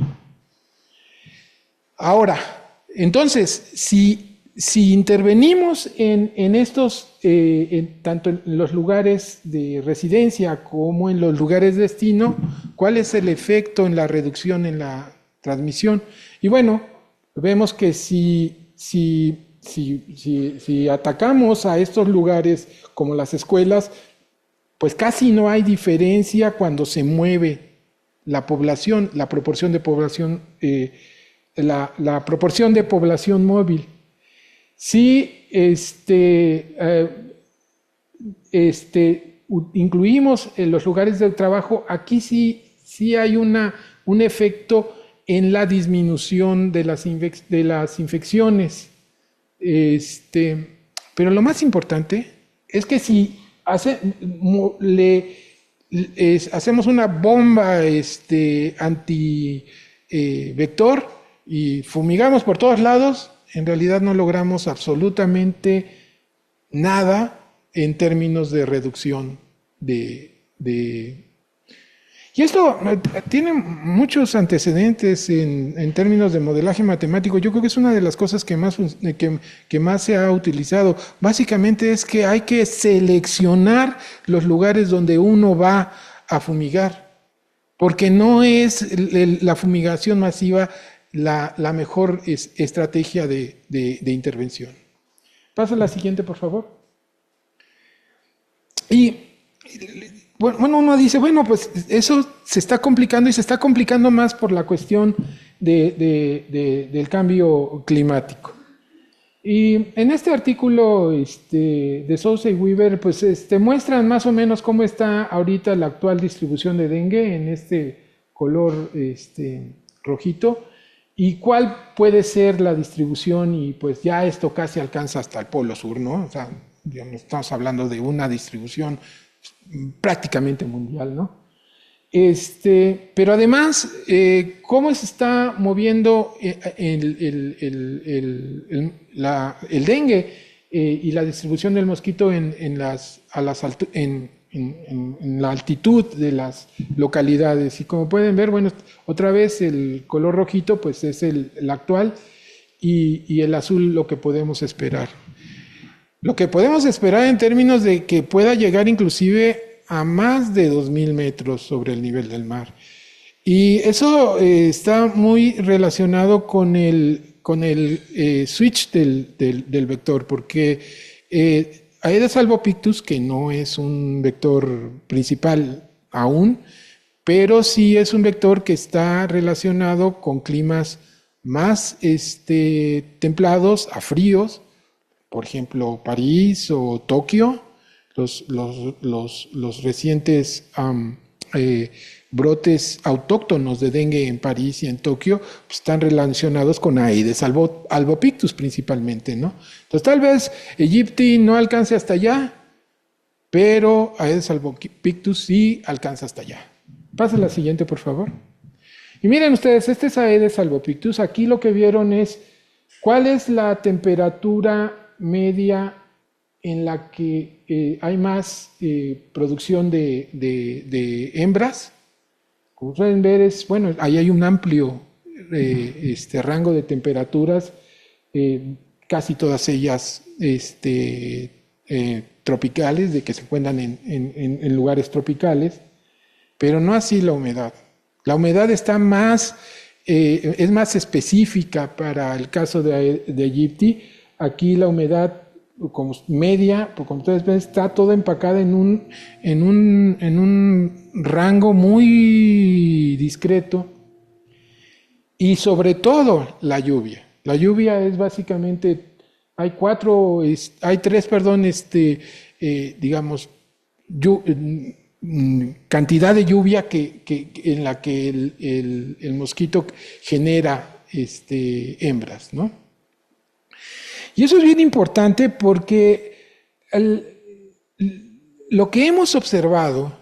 Ahora, entonces, si intervenimos en estos, tanto en los lugares de residencia como en los lugares de destino, ¿cuál es el efecto en la reducción en la transmisión? Y bueno, vemos que si atacamos a estos lugares como las escuelas, pues casi no hay diferencia cuando se mueve la población, la proporción de población, la proporción de población móvil. Si incluimos en los lugares de trabajo, aquí sí hay un efecto en la disminución de las infecciones. Pero lo más importante es que si hacemos una bomba anti-vector y fumigamos por todos lados, en realidad no logramos absolutamente nada en términos de reducción y esto tiene muchos antecedentes en términos de modelaje matemático. Yo creo que es una de las cosas que más se ha utilizado. Básicamente es que hay que seleccionar los lugares donde uno va a fumigar, porque no es la fumigación masiva la mejor estrategia de intervención. Pasa a la siguiente, por favor. Y bueno, uno dice, bueno, pues eso se está complicando y se está complicando más por la cuestión del cambio climático. Y en este artículo de Sousa y Weaver, pues muestran más o menos cómo está ahorita la actual distribución de dengue en este color rojito y cuál puede ser la distribución, y pues ya esto casi alcanza hasta el polo sur, ¿no? O sea, ya no estamos hablando de una distribución prácticamente mundial, ¿no? Pero además, cómo se está moviendo el dengue y la distribución del mosquito en la altitud de las localidades. Y como pueden ver, bueno, otra vez el color rojito pues es el actual, y el azul lo que podemos esperar. Lo que podemos esperar en términos de que pueda llegar inclusive a más de 2.000 metros sobre el nivel del mar. Y eso está muy relacionado con el switch del vector, porque Aedes albopictus, que no es un vector principal aún, pero sí es un vector que está relacionado con climas más templados a fríos, por ejemplo, París o Tokio. Los recientes brotes autóctonos de dengue en París y en Tokio pues, están relacionados con Aedes albopictus principalmente, ¿no? Entonces tal vez aegypti no alcance hasta allá, pero Aedes albopictus sí alcanza hasta allá. Pasa la siguiente, por favor. Y miren ustedes, este es Aedes albopictus. Aquí lo que vieron es cuál es la temperatura media en la que hay más producción de hembras. Como pueden ver, bueno, ahí hay un amplio rango de temperaturas, casi todas ellas tropicales, de que se encuentran en lugares tropicales, pero no así la humedad. La humedad está es más específica para el caso de aegypti. Aquí la humedad como media, como ustedes ven, está toda empacada en un rango muy discreto, y sobre todo la lluvia. La lluvia es básicamente, hay tres, digamos, cantidad de lluvia en la que el mosquito genera hembras, ¿no? Y eso es bien importante porque lo que hemos observado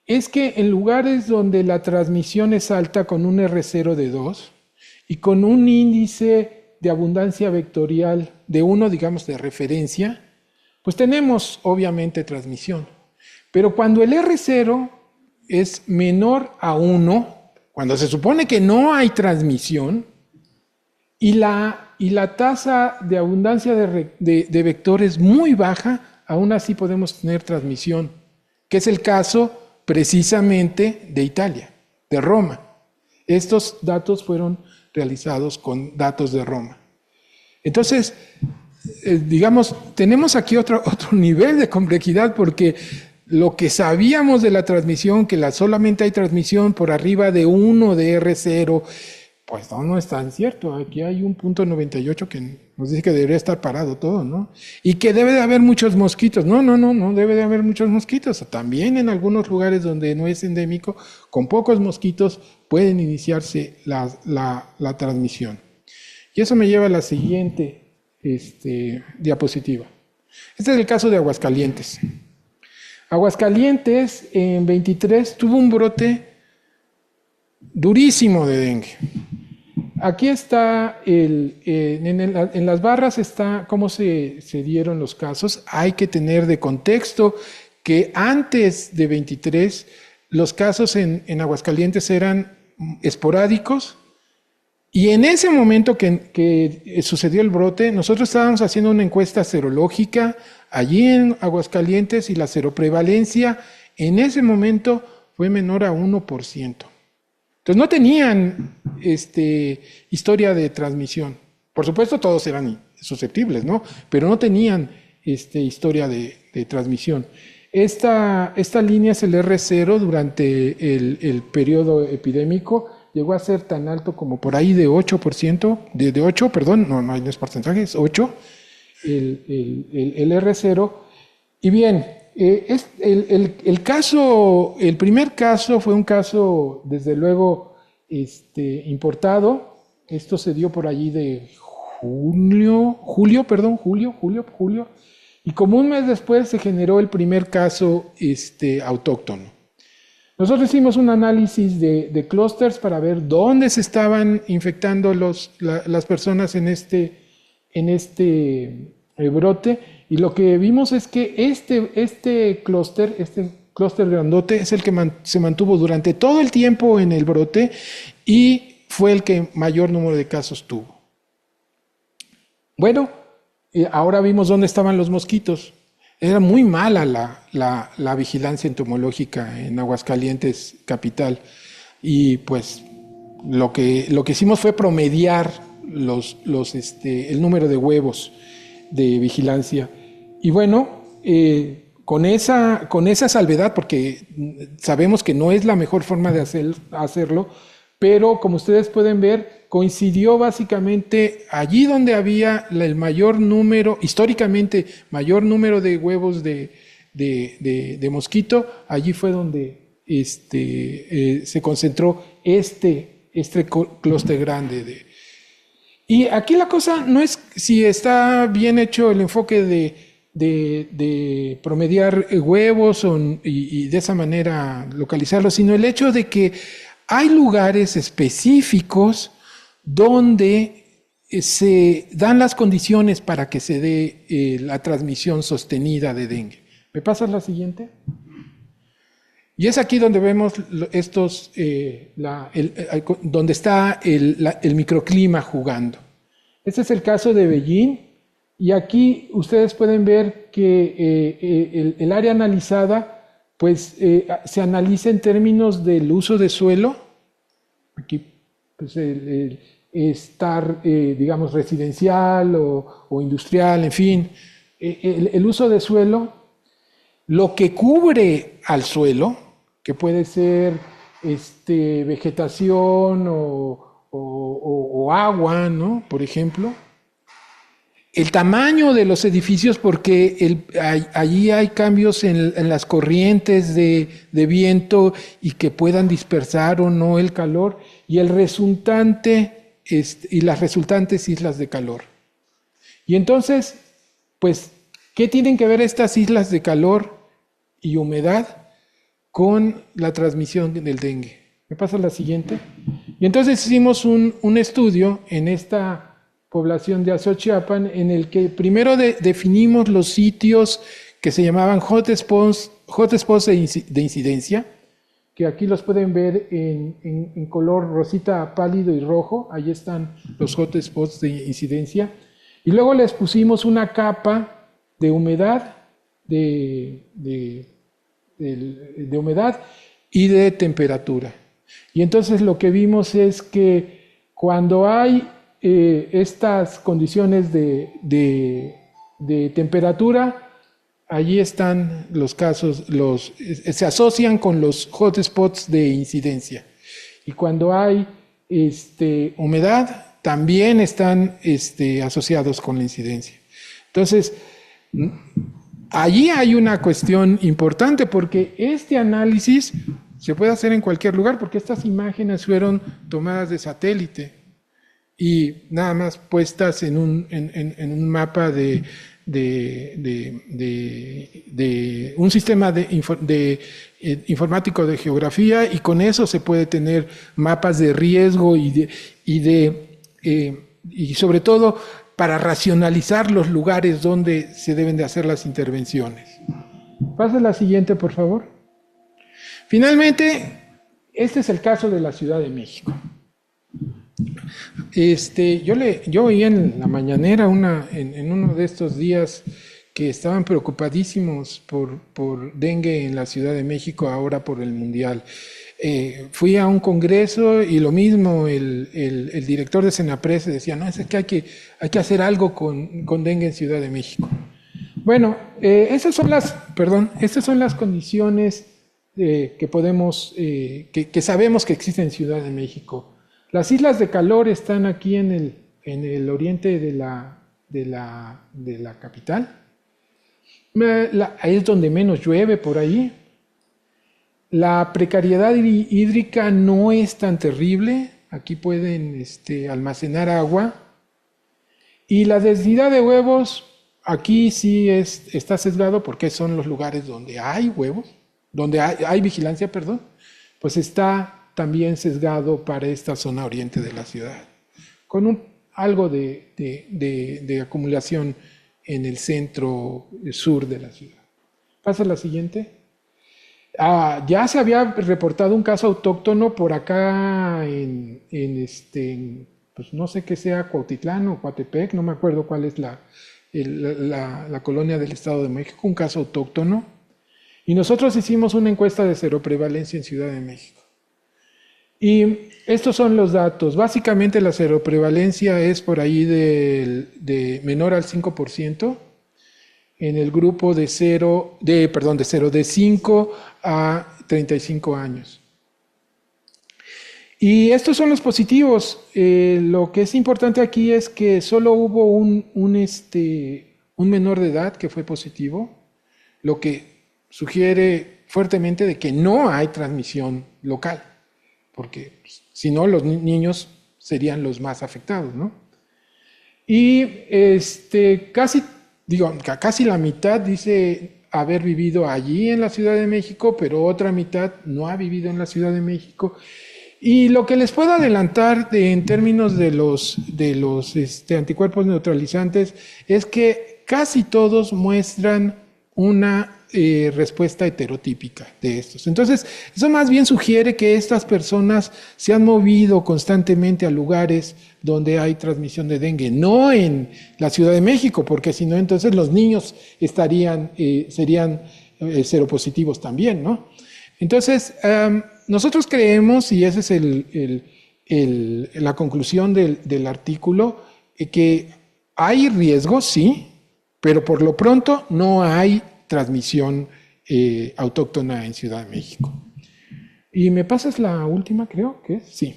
es que en lugares donde la transmisión es alta, con un R0 de 2 y con un índice de abundancia vectorial de 1, digamos, de referencia, pues tenemos obviamente transmisión. Pero cuando el R0 es menor a 1, cuando se supone que no hay transmisión, y la tasa de abundancia de vectores muy baja, aún así podemos tener transmisión, que es el caso precisamente de Italia, de Roma. Estos datos fueron realizados con datos de Roma. Entonces, digamos, tenemos aquí otro nivel de complejidad porque lo que sabíamos de la transmisión, que solamente hay transmisión por arriba de 1 de R0, pues no es tan cierto. Aquí hay un punto 98 que nos dice que debería estar parado todo, ¿no? Y que debe de haber muchos mosquitos. No debe de haber muchos mosquitos. También en algunos lugares donde no es endémico, con pocos mosquitos pueden iniciarse la transmisión. Y eso me lleva a la siguiente diapositiva. Este es el caso de Aguascalientes. Aguascalientes en 23 tuvo un brote durísimo de dengue. Aquí está, en las barras está cómo se dieron los casos. Hay que tener de contexto que antes de 23 los casos en Aguascalientes eran esporádicos y en ese momento que sucedió el brote, nosotros estábamos haciendo una encuesta serológica allí en Aguascalientes y la seroprevalencia en ese momento fue menor a 1%. Entonces no tenían historia de transmisión. Por supuesto todos eran susceptibles, ¿no? Pero no tenían historia de transmisión. Esta línea es el R0 durante el periodo epidémico. Llegó a ser tan alto como por ahí de 8%, de 8, perdón, no es porcentaje, es 8, el R0. Y bien, el primer caso fue un caso, desde luego, importado. Esto se dio por allí de julio. Y como un mes después se generó el primer caso autóctono. Nosotros hicimos un análisis de clústeres para ver dónde se estaban infectando las personas en este brote, y lo que vimos es que este clúster grandote, es el que se mantuvo durante todo el tiempo en el brote y fue el que mayor número de casos tuvo. Bueno, ahora vimos dónde estaban los mosquitos. Era muy mala la vigilancia entomológica en Aguascalientes capital, y pues lo que hicimos fue promediar el número de huevos de vigilancia. Y bueno, con esa salvedad, porque sabemos que no es la mejor forma de hacerlo, pero como ustedes pueden ver, coincidió básicamente allí donde había el mayor número, históricamente mayor número de huevos de mosquito, allí fue donde se concentró este clúster grande. Y aquí la cosa no es si está bien hecho el enfoque de promediar huevos y de esa manera localizarlos, sino el hecho de que hay lugares específicos donde se dan las condiciones para que se dé la transmisión sostenida de dengue. ¿Me pasas la siguiente? Y es aquí donde vemos donde está el microclima jugando. Este es el caso de Beijing, y aquí ustedes pueden ver que el área analizada pues se analiza en términos del uso de suelo. Aquí pues estar, digamos, residencial o industrial, en fin, el uso de suelo, lo que cubre al suelo, que puede ser vegetación o agua, ¿no? Por ejemplo. El tamaño de los edificios, porque allí hay cambios en las corrientes de viento y que puedan dispersar o no el calor, y el resultante y las resultantes islas de calor. Y entonces, pues, ¿qué tienen que ver estas islas de calor y humedad con la transmisión del dengue? ¿Me pasa la siguiente? Y entonces hicimos un estudio en esta población de Azochiapan, en el que primero definimos los sitios que se llamaban hotspots de incidencia, que aquí los pueden ver en color rosita pálido y rojo. Ahí están los hotspots de incidencia. Y luego les pusimos una capa de humedad, de humedad y de temperatura. Y entonces lo que vimos es que Cuando hay estas condiciones de temperatura, allí están los casos, se asocian con los hotspots de incidencia. Y cuando hay humedad, también están asociados con la incidencia. Entonces, allí hay una cuestión importante porque este análisis se puede hacer en cualquier lugar porque estas imágenes fueron tomadas de satélite y nada más puestas en un mapa de un sistema informático de geografía, y con eso se puede tener mapas de riesgo y sobre todo para racionalizar los lugares donde se deben de hacer las intervenciones. Pasa la siguiente, por favor. Finalmente, este es el caso de la Ciudad de México. Yo oí en la mañanera en uno de estos días que estaban preocupadísimos por dengue en la Ciudad de México ahora por el Mundial. Fui a un congreso y lo mismo, el director de Senapres decía, no, es que hay que hacer algo con dengue en Ciudad de México. Bueno, estas son las condiciones que podemos, que sabemos que existen en Ciudad de México. Las islas de calor están aquí en el oriente de la capital. Ahí es donde menos llueve por ahí. La precariedad hídrica no es tan terrible. Aquí pueden almacenar agua. Y la densidad de huevos, aquí sí está sesgado porque son los lugares donde hay huevos, donde hay vigilancia, perdón, pues está también sesgado para esta zona oriente de la ciudad, con algo de acumulación en el centro sur de la ciudad. Pasa la siguiente. Ya se había reportado un caso autóctono por acá pues no sé qué sea, Cuautitlán o Coatepec, no me acuerdo cuál es la colonia del Estado de México, un caso autóctono. Y nosotros hicimos una encuesta de seroprevalencia en Ciudad de México. Y estos son los datos. Básicamente la seroprevalencia es por ahí de menor al 5% en el grupo de 5 a 35 años. Y estos son los positivos. Lo que es importante aquí es que solo hubo un menor de edad que fue positivo, lo que sugiere fuertemente de que no hay transmisión local, porque si no los niños serían los más afectados, ¿no? Y casi la mitad dice haber vivido allí en la Ciudad de México, pero otra mitad no ha vivido en la Ciudad de México. Y lo que les puedo adelantar en términos de los anticuerpos neutralizantes es que casi todos muestran una respuesta heterotípica de estos. Entonces, eso más bien sugiere que estas personas se han movido constantemente a lugares donde hay transmisión de dengue, no en la Ciudad de México, porque si no, entonces los niños serían seropositivos también, ¿no? Entonces, nosotros creemos, y esa es la conclusión del artículo, que hay riesgo, sí, pero por lo pronto no hay transmisión autóctona en Ciudad de México. ¿Y me pasas la última, creo que sí?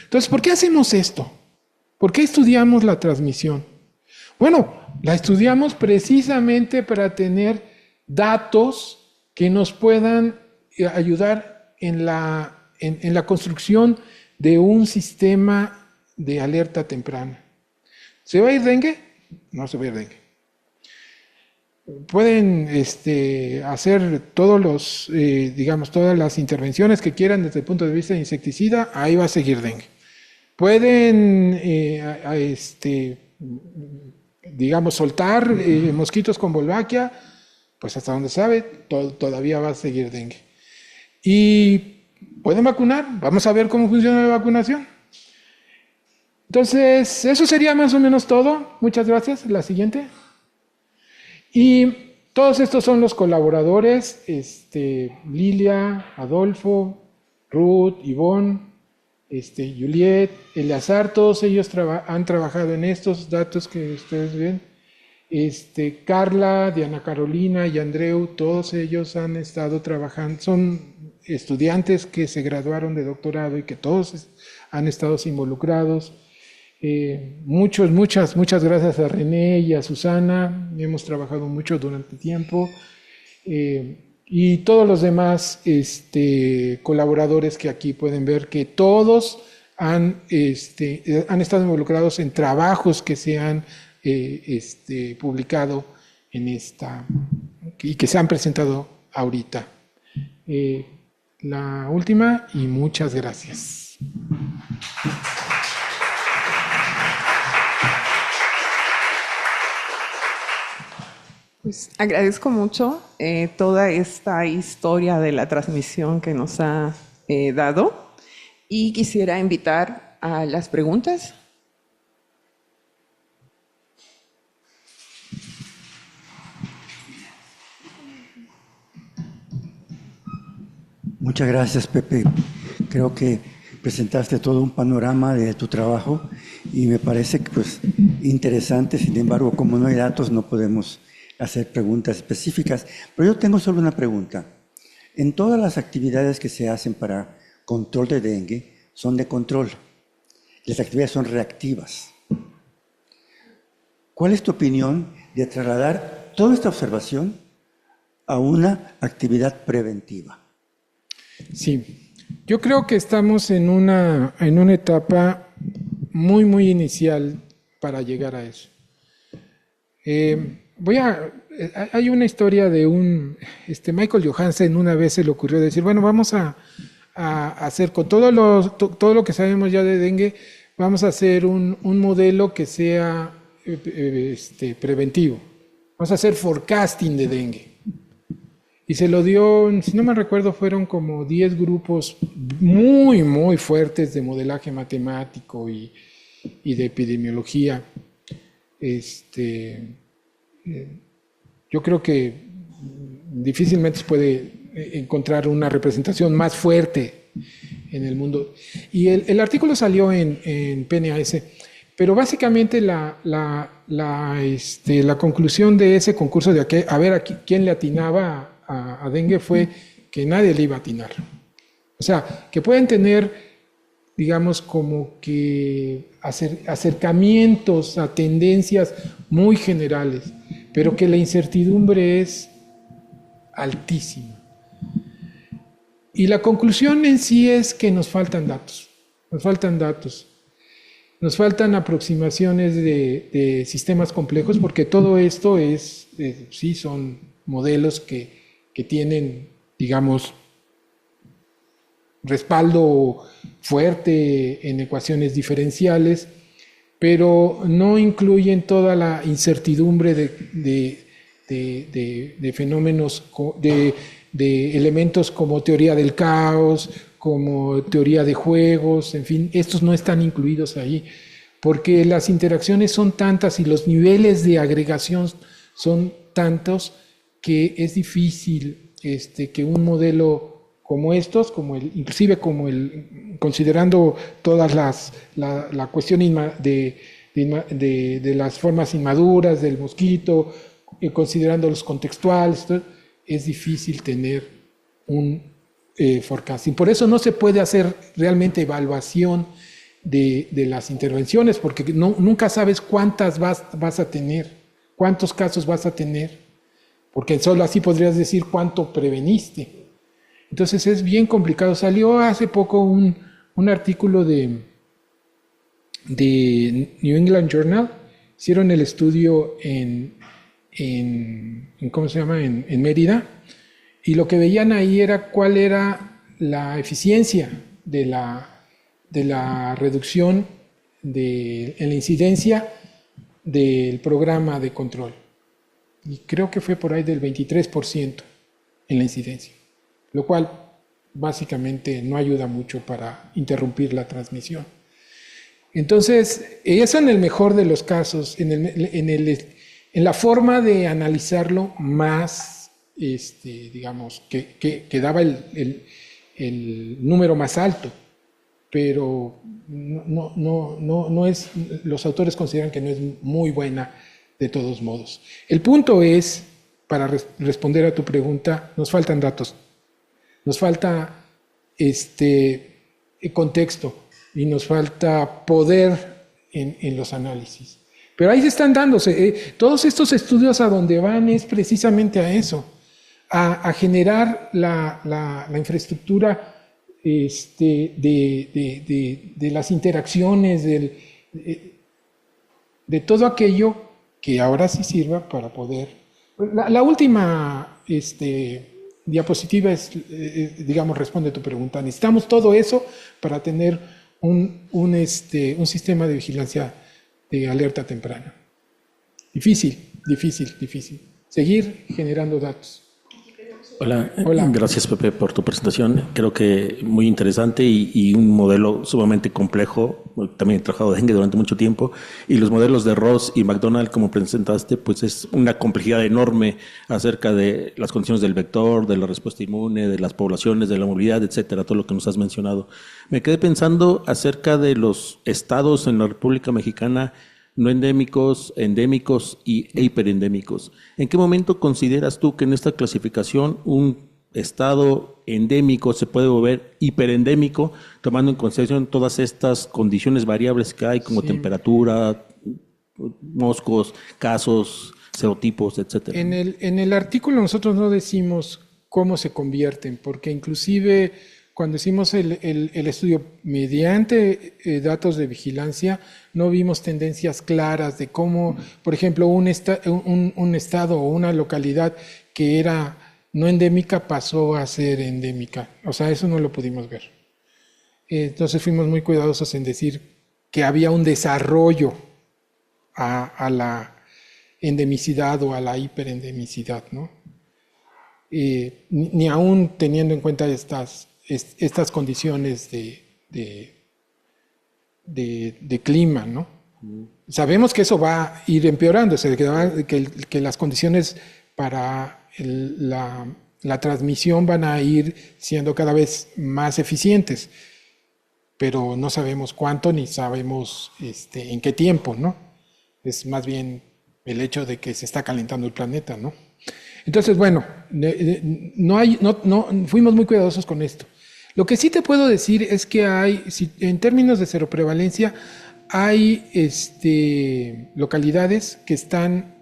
Entonces, ¿por qué hacemos esto? ¿Por qué estudiamos la transmisión? Bueno, la estudiamos precisamente para tener datos que nos puedan ayudar en la construcción de un sistema de alerta temprana. ¿Se va a ir dengue? No se va a ir dengue. Pueden hacer todas las intervenciones que quieran desde el punto de vista de insecticida, ahí va a seguir dengue. Pueden, soltar mosquitos con Wolbachia, pues hasta donde sabe, todavía va a seguir dengue. Y pueden vacunar, vamos a ver cómo funciona la vacunación. Entonces, eso sería más o menos todo. Muchas gracias. La siguiente. Y todos estos son los colaboradores, Lilia, Adolfo, Ruth, Ivonne, Juliet, Eleazar, todos ellos han trabajado en estos datos que ustedes ven. Carla, Diana Carolina y Andreu, todos ellos han estado trabajando, son estudiantes que se graduaron de doctorado y que todos han estado involucrados. Muchas gracias a René y a Susana, hemos trabajado mucho durante tiempo. Y todos los demás colaboradores que aquí pueden ver que todos han estado involucrados en trabajos que se han publicado en y que se han presentado ahorita. La última, y muchas gracias. Pues agradezco mucho toda esta historia de la transmisión que nos ha dado y quisiera invitar a las preguntas. Muchas gracias, Pepe. Creo que presentaste todo un panorama de tu trabajo y me parece que, pues, interesante. Sin embargo, como no hay datos, no podemos hacer preguntas específicas. Pero yo tengo solo una pregunta. En todas las actividades que se hacen para control de dengue, son de control. Las actividades son reactivas. ¿Cuál es tu opinión de trasladar toda esta observación a una actividad preventiva? Sí, yo creo que estamos en una etapa muy inicial para llegar a eso. Hay una historia de Michael Johansen. Una vez se le ocurrió decir, bueno, vamos a hacer con todo lo que sabemos ya de dengue, vamos a hacer un modelo que sea preventivo. Vamos a hacer forecasting de dengue. Y se lo dio, si no me recuerdo, fueron como 10 grupos muy fuertes de modelaje matemático y de epidemiología. Yo creo que difícilmente se puede encontrar una representación más fuerte en el mundo. Y el artículo salió en PNAS, pero básicamente la conclusión de ese concurso de a ver quién le atinaba a dengue fue que nadie le iba a atinar. O sea, que pueden tener, digamos, como que acercamientos a tendencias muy generales, pero que la incertidumbre es altísima. Y la conclusión en sí es que nos faltan datos. Nos faltan aproximaciones de sistemas complejos, porque todo esto sí son modelos que tienen, digamos, respaldo fuerte en ecuaciones diferenciales, pero no incluyen toda la incertidumbre de fenómenos, de elementos como teoría del caos, como teoría de juegos, en fin, estos no están incluidos ahí, porque las interacciones son tantas y los niveles de agregación son tantos que es difícil que un modelo como estos, inclusive considerando todas la cuestión de las formas inmaduras del mosquito, considerando los contextuales, es difícil tener un forecasting. Por eso no se puede hacer realmente evaluación de las intervenciones, porque nunca sabes cuántas vas a tener, cuántos casos vas a tener, porque solo así podrías decir cuánto preveniste. Entonces es bien complicado. Salió hace poco un artículo de New England Journal. Hicieron el estudio ¿cómo se llama? En Mérida. Y lo que veían ahí era cuál era la eficiencia de la reducción en la incidencia del programa de control. Y creo que fue por ahí del 23% en la incidencia, lo cual básicamente no ayuda mucho para interrumpir la transmisión. Entonces, eso en el mejor de los casos, en la forma de analizarlo más, digamos, que daba el número más alto. pero no es, los autores consideran que no es muy buena de todos modos. El punto es, para responder a tu pregunta, nos faltan datos, nos falta contexto y nos falta poder en los análisis. Pero ahí se están dándose. Todos estos estudios a donde van es precisamente a eso, a generar la infraestructura de las interacciones, de todo aquello que ahora sí sirva para poder... La última diapositiva es, digamos, responde a tu pregunta. Necesitamos todo eso para tener un sistema de vigilancia de alerta temprana. Difícil. Seguir generando datos. Hola, gracias Pepe por tu presentación. Creo que muy interesante y un modelo sumamente complejo. También he trabajado dengue durante mucho tiempo y los modelos de Ross y McDonald, como presentaste, pues es una complejidad enorme acerca de las condiciones del vector, de la respuesta inmune, de las poblaciones, de la movilidad, etcétera, todo lo que nos has mencionado. Me quedé pensando acerca de los estados en la República Mexicana no endémicos, endémicos e hiperendémicos. ¿En qué momento consideras tú que en esta clasificación un estado endémico se puede volver hiperendémico, tomando en consideración todas estas condiciones variables que hay, como temperatura, moscos, casos, serotipos, etcétera? En el artículo nosotros no decimos cómo se convierten, porque inclusive cuando hicimos el estudio mediante datos de vigilancia, no vimos tendencias claras de cómo, por ejemplo, un estado o una localidad que era no endémica pasó a ser endémica. O sea, eso no lo pudimos ver. Entonces fuimos muy cuidadosos en decir que había un desarrollo a la endemicidad o a la hiperendemicidad, ¿no? Ni aún teniendo en cuenta estas condiciones de clima, ¿no? Sabemos que eso va a ir empeorando, o sea, que las condiciones para la transmisión van a ir siendo cada vez más eficientes, pero no sabemos cuánto ni sabemos en qué tiempo, ¿no? Es más bien el hecho de que se está calentando el planeta, ¿no? Entonces, bueno, fuimos muy cuidadosos con esto. Lo que sí te puedo decir es que en términos de seroprevalencia, hay localidades que están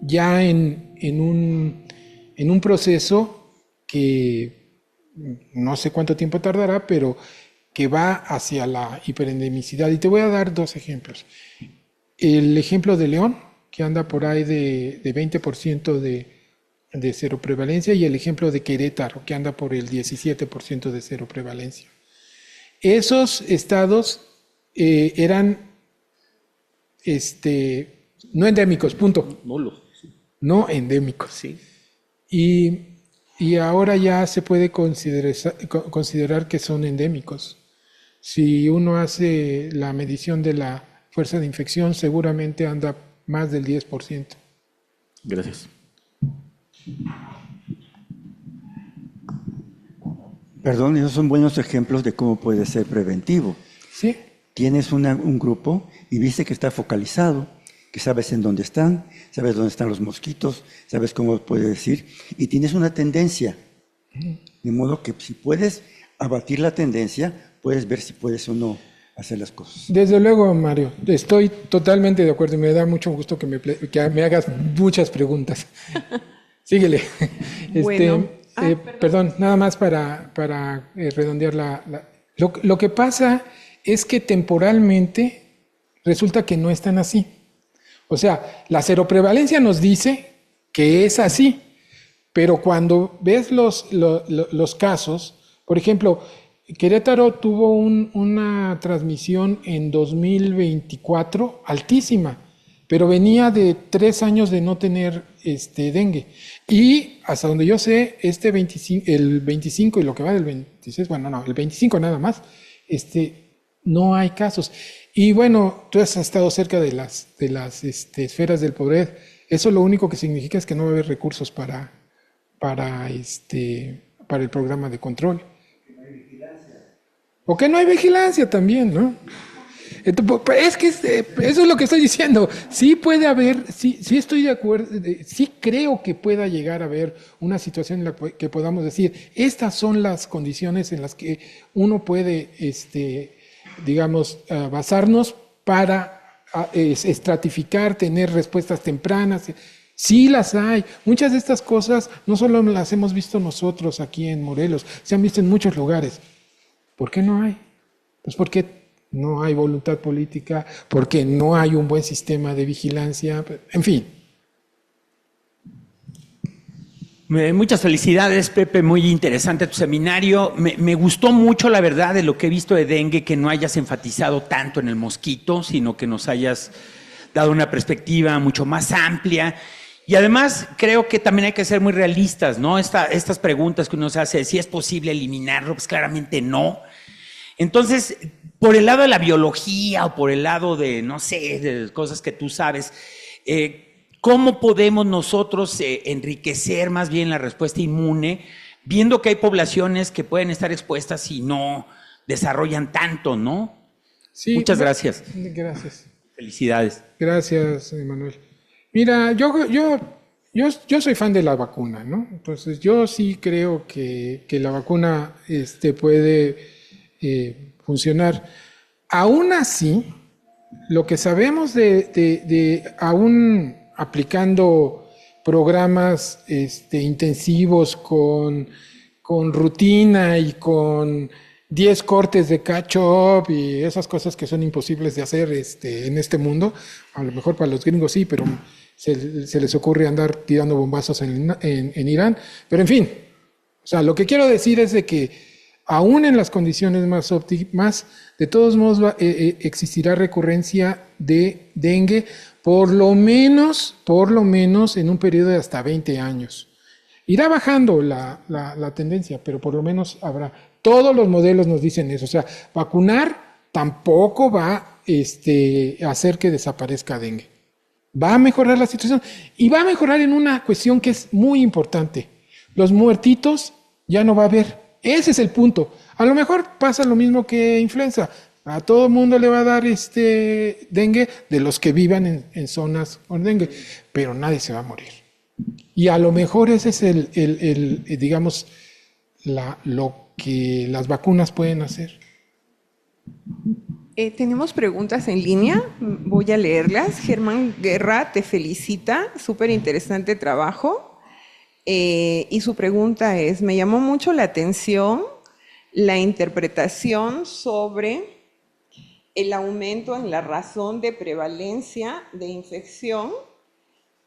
ya en un proceso que no sé cuánto tiempo tardará, pero que va hacia la hiperendemicidad. Y te voy a dar dos ejemplos. El ejemplo de León, que anda por ahí de 20% de seroprevalencia, y el ejemplo de Querétaro, que anda por el 17% de seroprevalencia. Esos estados eran no endémicos, punto. Nulos. No endémicos. Sí. Y ahora ya se puede considerar que son endémicos. Si uno hace la medición de la fuerza de infección, seguramente anda más del 10%. Gracias. Perdón, esos son buenos ejemplos de cómo puede ser preventivo. Sí. Tienes un grupo y viste que está focalizado, que sabes en dónde están, sabes dónde están los mosquitos, sabes cómo puedes ir, y tienes una tendencia. De modo que si puedes abatir la tendencia, puedes ver si puedes o no hacer las cosas. Desde luego, Mario, estoy totalmente de acuerdo y me da mucho gusto que me hagas muchas preguntas. Síguele. Bueno, perdón, nada más para redondear lo que pasa es que temporalmente resulta que no es tan así. O sea, la seroprevalencia nos dice que es así, pero cuando ves los casos, por ejemplo, Querétaro tuvo una transmisión en 2024 altísima, pero venía de 3 años de no tener dengue. Y hasta donde yo sé, el 25 y lo que va del 26, bueno, no, el 25 nada más, no hay casos. Y bueno, tú has estado cerca de las esferas del poder. Eso lo único que significa es que no va a haber recursos para el programa de control. O que no hay vigilancia también, ¿no? Entonces, eso es lo que estoy diciendo. Sí puede haber, sí estoy de acuerdo, sí creo que pueda llegar a haber una situación en la que podamos decir, estas son las condiciones en las que uno puede, digamos, basarnos para estratificar, tener respuestas tempranas. Sí las hay. Muchas de estas cosas no solo las hemos visto nosotros aquí en Morelos, se han visto en muchos lugares. ¿Por qué no hay? Pues porque no hay voluntad política, porque no hay un buen sistema de vigilancia, en fin. Muchas felicidades, Pepe, muy interesante tu seminario. Me gustó mucho, la verdad, de lo que he visto de dengue, que no hayas enfatizado tanto en el mosquito, sino que nos hayas dado una perspectiva mucho más amplia. Y además creo que también hay que ser muy realistas, ¿no? Estas preguntas que uno se hace, si es posible eliminarlo, pues claramente no. Entonces, por el lado de la biología o por el lado de, no sé, de cosas que tú sabes, ¿cómo podemos nosotros enriquecer más bien la respuesta inmune, viendo que hay poblaciones que pueden estar expuestas y no desarrollan tanto, ¿no? Sí, muchas gracias. Gracias. Felicidades. Gracias, Manuel. Mira, yo soy fan de la vacuna, ¿no? Entonces, yo sí creo que la vacuna puede funcionar. Aún así, lo que sabemos aún aplicando programas intensivos con rutina y con 10 cortes de catch-up y esas cosas que son imposibles de hacer en este mundo, a lo mejor para los gringos sí, pero se les ocurre andar tirando bombazos en Irán, pero en fin, o sea, lo que quiero decir es de que aún en las condiciones más óptimas, de todos modos existirá recurrencia de dengue, por lo menos en un periodo de hasta 20 años. Irá bajando la tendencia, pero por lo menos habrá. Todos los modelos nos dicen eso. O sea, vacunar tampoco va a hacer que desaparezca dengue. Va a mejorar la situación y va a mejorar en una cuestión que es muy importante. Los muertitos ya no va a haber. Ese es el punto. A lo mejor pasa lo mismo que influenza. A todo el mundo le va a dar dengue de los que vivan en zonas con dengue, pero nadie se va a morir. Y a lo mejor ese es digamos, lo que las vacunas pueden hacer. Tenemos preguntas en línea, voy a leerlas. Germán Guerra te felicita, súper interesante trabajo. Y su pregunta es, me llamó mucho la atención la interpretación sobre el aumento en la razón de prevalencia de infección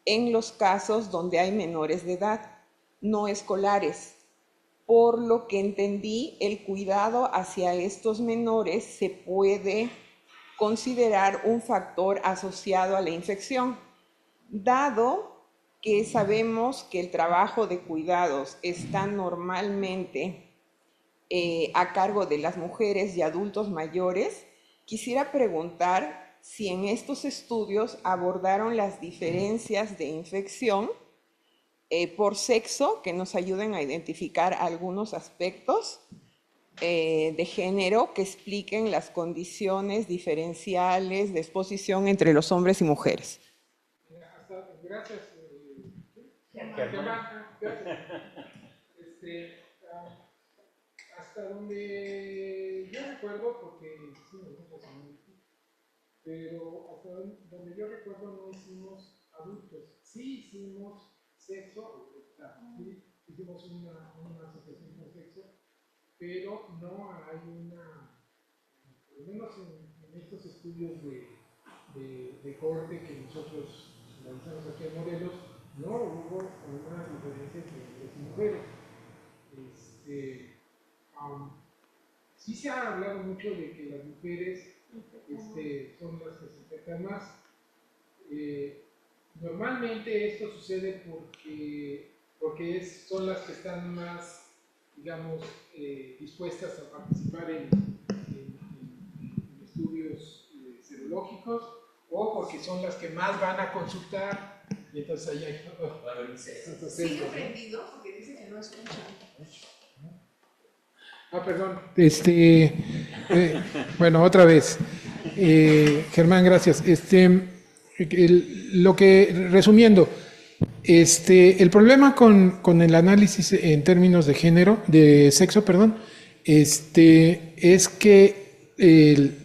en los casos donde hay menores de edad, no escolares. Por lo que entendí, el cuidado hacia estos menores se puede considerar un factor asociado a la infección, dado que sabemos que el trabajo de cuidados está normalmente a cargo de las mujeres y adultos mayores. Quisiera preguntar si en estos estudios abordaron las diferencias de infección por sexo, que nos ayuden a identificar algunos aspectos de género que expliquen las condiciones diferenciales de exposición entre los hombres y mujeres. Gracias. Hasta donde yo recuerdo, porque hicimos muchas análisis, pero hasta donde yo recuerdo no hicimos adultos. Sí hicimos sexo, sí hicimos una asociación con sexo, pero no hay por lo menos en estos estudios de corte que nosotros realizamos aquí en Morelos, no hubo algunas diferencias entre hombres y mujeres. Sí se ha hablado mucho de que las mujeres son las que se infectan más. Normalmente esto sucede porque son las que están más, digamos, dispuestas a participar en estudios serológicos, o porque son las que más van a consultar, y entonces ahí hay... Sigue prendido porque dice que no escucha. Perdón. Bueno, otra vez. Germán, gracias. Resumiendo, el problema con el análisis en términos de género, de sexo, perdón, es que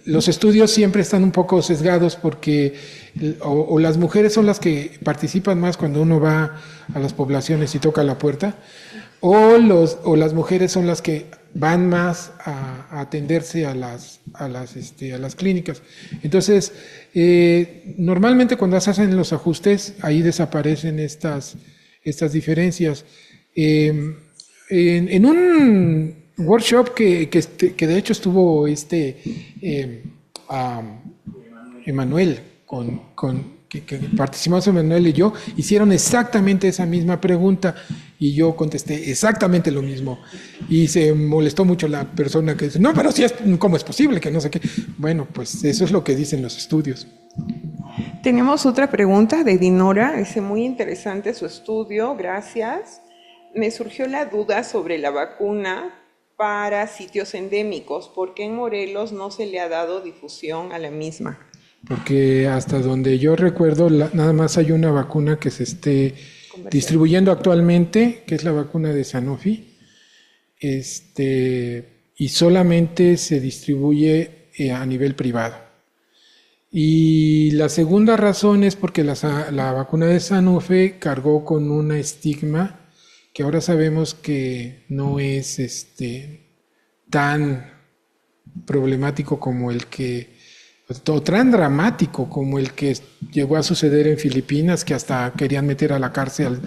los estudios siempre están un poco sesgados porque o las mujeres son las que participan más cuando uno va a las poblaciones y toca la puerta, o las mujeres son las que van más a atenderse a las clínicas. Entonces, normalmente cuando se hacen los ajustes, ahí desaparecen estas diferencias. En un workshop que de hecho estuvo Emanuel, que participamos Emanuel y yo, hicieron exactamente esa misma pregunta y yo contesté exactamente lo mismo. Y se molestó mucho la persona que dice, no, pero sí, ¿cómo es posible? Que no sé qué. Bueno, pues eso es lo que dicen los estudios. Tenemos otra pregunta de Dinora. Dice, muy interesante su estudio, gracias. Me surgió la duda sobre la vacuna para sitios endémicos. ¿Por qué en Morelos no se le ha dado difusión a la misma? Porque hasta donde yo recuerdo, nada más hay una vacuna que se esté distribuyendo actualmente, que es la vacuna de Sanofi, y solamente se distribuye a nivel privado. Y la segunda razón es porque la vacuna de Sanofi cargó con un estigma que ahora sabemos que no es tan problemático como el que, o tan dramático como el que llegó a suceder en Filipinas, que hasta querían meter a la cárcel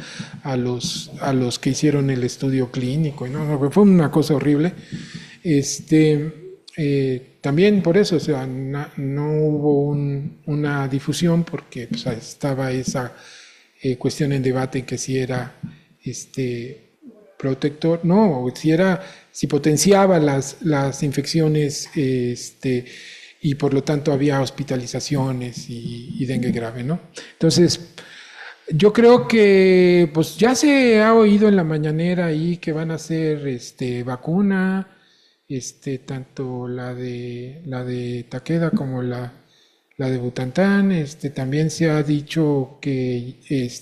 a los que hicieron el estudio clínico, ¿no? Fue una cosa horrible. También por eso, o sea, no hubo una difusión porque pues, estaba esa cuestión en debate que si era protector, no, o si potenciaba las infecciones, y por lo tanto había hospitalizaciones y dengue grave, ¿no? Entonces, yo creo que pues ya se ha oído en la mañanera ahí que van a hacer vacuna, tanto la de Takeda como la de Butantan. También se ha dicho que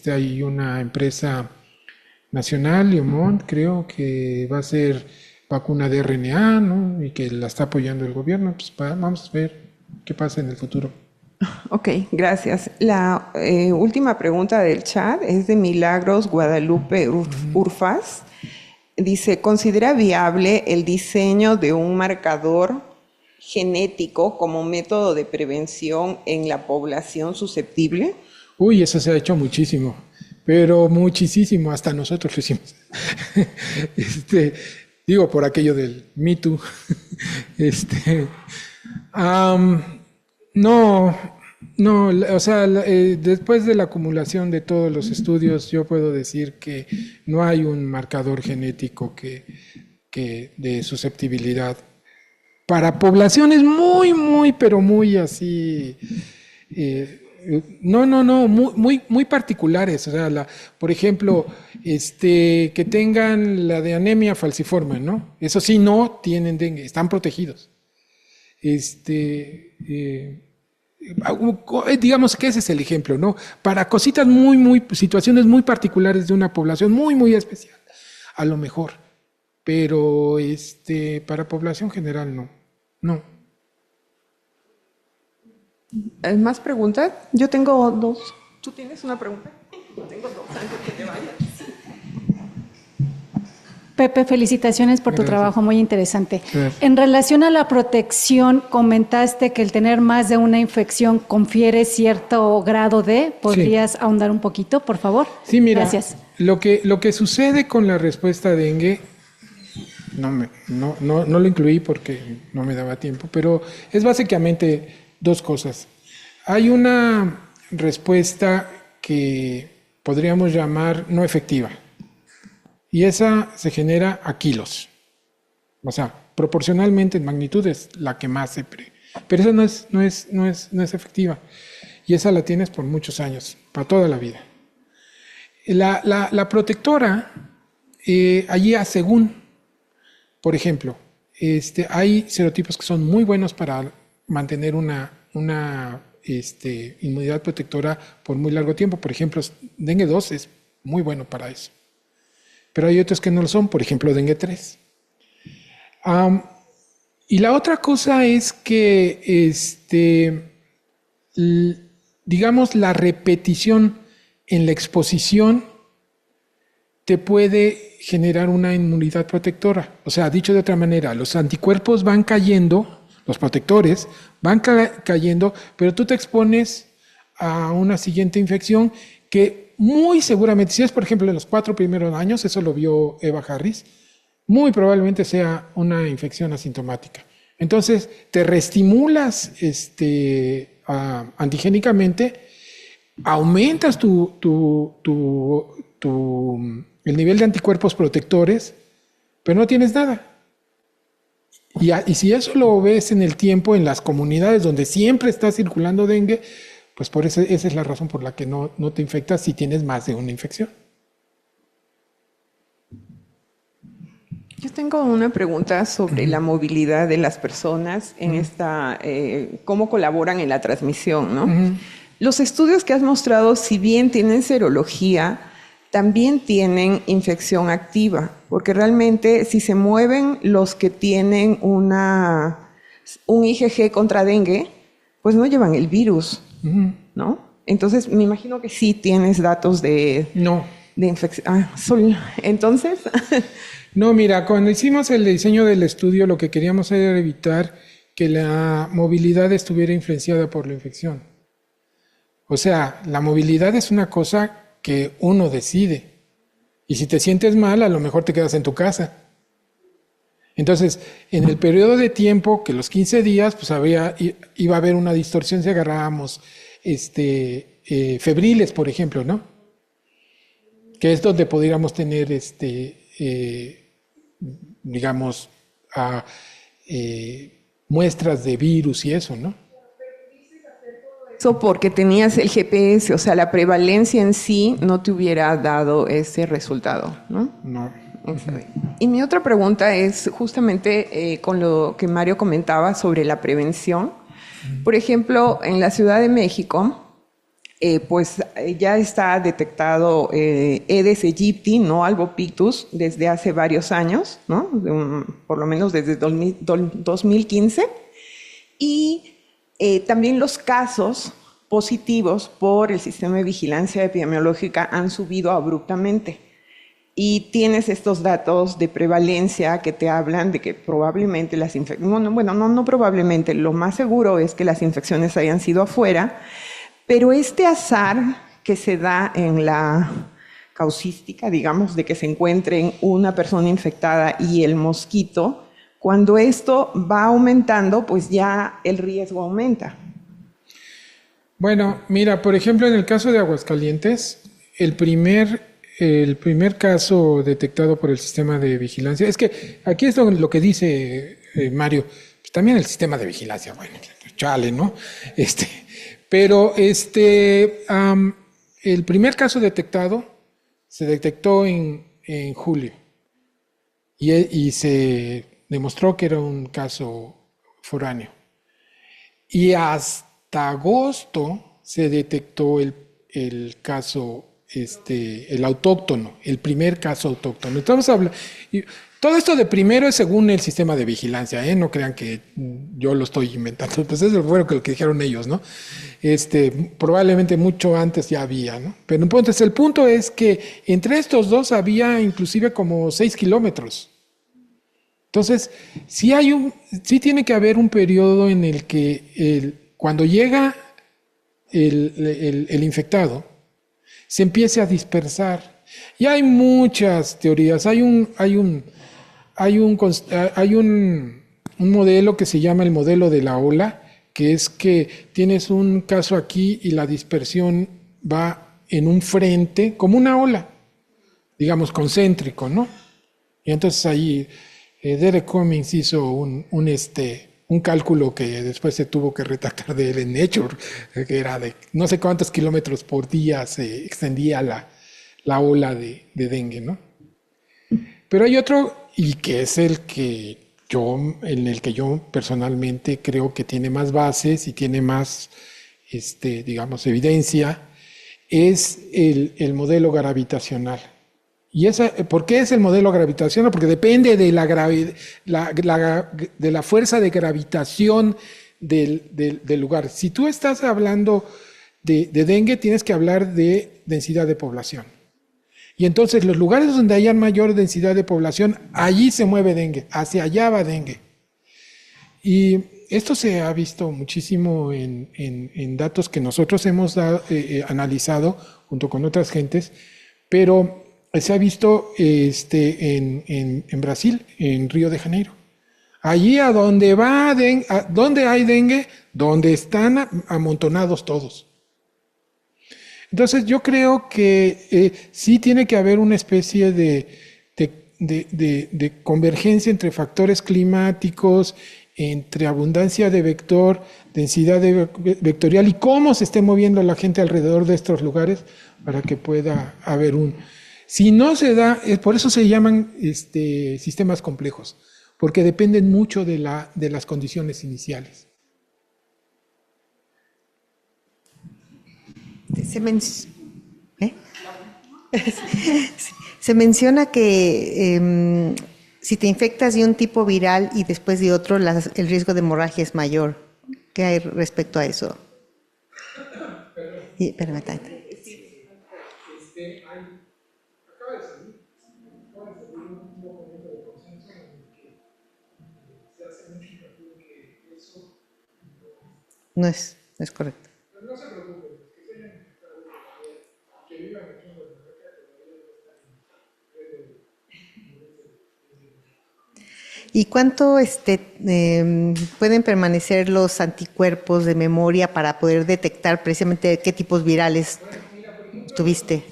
hay una empresa nacional, Leomont, creo que va a ser vacuna de RNA, ¿no? Y que la está apoyando el gobierno. Pues vamos a ver qué pasa en el futuro. Ok, gracias. La última pregunta del chat es de Milagros Guadalupe Urfas. Dice, ¿considera viable el diseño de un marcador genético como método de prevención en la población susceptible? Uy, eso se ha hecho muchísimo, pero muchísimo, hasta nosotros lo hicimos. Digo, por aquello del Me Too. No, o sea, después de la acumulación de todos los estudios, yo puedo decir que no hay un marcador genético que de susceptibilidad para poblaciones muy, pero muy así, muy particulares. O sea, por ejemplo, que tengan la de anemia falciforme, ¿no? Eso sí, no tienen dengue, están protegidos. Digamos que ese es el ejemplo, ¿no? Para cositas situaciones muy particulares de una población muy especial, a lo mejor. Pero para población general no. ¿Más preguntas? Yo tengo dos. ¿Tú tienes una pregunta? Tengo dos antes que te vayas. Pepe, felicitaciones por tu trabajo, muy interesante. Gracias. En relación a la protección, comentaste que el tener más de una infección confiere cierto grado de. ¿Podrías ahondar un poquito, por favor? Sí, mira, gracias. Lo que sucede con la respuesta a dengue, no lo incluí porque no me daba tiempo, pero es básicamente dos cosas. Hay una respuesta que podríamos llamar no efectiva. Y esa se genera a kilos. O sea, proporcionalmente en magnitud es la que más pero esa no es efectiva. Y esa la tienes por muchos años, para toda la vida. La protectora, allí según, por ejemplo, hay serotipos que son muy buenos para mantener una inmunidad protectora por muy largo tiempo. Por ejemplo, dengue 2 es muy bueno para eso. Pero hay otros que no lo son, por ejemplo, dengue 3. Y la otra cosa es que, digamos, la repetición en la exposición te puede generar una inmunidad protectora. O sea, dicho de otra manera, los anticuerpos van cayendo, los protectores van cayendo, pero tú te expones a una siguiente infección que muy seguramente, si es por ejemplo en los 4 primeros años, eso lo vio Eva Harris, muy probablemente sea una infección asintomática. Entonces, te reestimulas antigénicamente, aumentas el nivel de anticuerpos protectores, pero no tienes nada. Y si eso lo ves en el tiempo, en las comunidades donde siempre está circulando dengue, pues por eso, esa es la razón por la que no te infectas si tienes más de una infección. Yo tengo una pregunta sobre la movilidad de las personas en cómo colaboran en la transmisión, ¿no? Los estudios que has mostrado, si bien tienen serología, también tienen infección activa, porque realmente si se mueven los que tienen un IgG contra dengue, pues no llevan el virus, ¿no? Entonces, me imagino que sí tienes datos de infección. Entonces... No, mira, cuando hicimos el diseño del estudio, lo que queríamos era evitar que la movilidad estuviera influenciada por la infección. O sea, la movilidad es una cosa que uno decide. Y si te sientes mal, a lo mejor te quedas en tu casa. Entonces, en el periodo de tiempo, que los 15 días, pues iba a haber una distorsión si agarrábamos febriles, por ejemplo, ¿no? Que es donde podríamos tener digamos, muestras de virus y eso, ¿no? Eso porque tenías el GPS, o sea, la prevalencia en sí no te hubiera dado ese resultado, ¿no? No. Y mi otra pregunta es justamente con lo que Mario comentaba sobre la prevención. Por ejemplo, en la Ciudad de México, ya está detectado Aedes aegypti, no albopictus, desde hace varios años, ¿no? Por lo menos desde 2015. Y también los casos positivos por el sistema de vigilancia epidemiológica han subido abruptamente. Y tienes estos datos de prevalencia que te hablan de que probablemente las infecciones, no probablemente, lo más seguro es que las infecciones hayan sido afuera. Pero este azar que se da en la causística, digamos, de que se encuentren una persona infectada y el mosquito, cuando esto va aumentando, pues ya el riesgo aumenta. Bueno, mira, por ejemplo, en el caso de Aguascalientes, el primer caso detectado por el sistema de vigilancia, es que aquí es lo que dice Mario, pues también el sistema de vigilancia, bueno, chale, ¿no? Pero el primer caso detectado se detectó en julio y se demostró que era un caso foráneo. Y hasta agosto se detectó el caso, el autóctono, el primer caso autóctono. Estamos hablando... Todo esto de primero es según el sistema de vigilancia, ¿eh? No crean que yo lo estoy inventando, pues eso fue lo que dijeron ellos, ¿no? Probablemente mucho antes ya había, ¿no? Pero entonces el punto es que entre estos dos había inclusive como 6 kilómetros. Entonces, sí tiene que haber un periodo en el que cuando llega el infectado, se empiece a dispersar. Y hay muchas teorías, hay un modelo que se llama el modelo de la ola, que es que tienes un caso aquí y la dispersión va en un frente, como una ola, digamos concéntrico, ¿no? Y entonces ahí Derek Cummings hizo un cálculo que después se tuvo que retractar de él en Nature, que era de no sé cuántos kilómetros por día se extendía la ola de dengue, ¿no? Pero hay otro, y que es el que en el que yo personalmente creo que tiene más bases y tiene más, digamos, evidencia, es el modelo gravitacional. ¿Por qué es el modelo gravitacional? Porque depende de de la fuerza de gravitación del lugar. Si tú estás hablando de dengue, tienes que hablar de densidad de población. Y entonces los lugares donde haya mayor densidad de población, allí se mueve dengue, hacia allá va dengue. Y esto se ha visto muchísimo en datos que nosotros hemos analizado junto con otras gentes, pero se ha visto en Brasil, en Río de Janeiro. Allí a donde donde hay dengue, donde están amontonados todos. Entonces yo creo que sí tiene que haber una especie de convergencia entre factores climáticos, entre abundancia de vector, densidad vectorial y cómo se esté moviendo la gente alrededor de estos lugares para que pueda haber Si no se da, por eso se llaman sistemas complejos, porque dependen mucho de las condiciones iniciales. Se menciona que si te infectas de un tipo viral y después de otro, el riesgo de hemorragia es mayor. ¿Qué hay respecto a eso? Espérame, tanto. No es correcto. No se preocupen, que se hayan que vivan aquí en Guadalajara todavía. ¿Y cuánto pueden permanecer los anticuerpos de memoria para poder detectar precisamente qué tipos virales tuviste?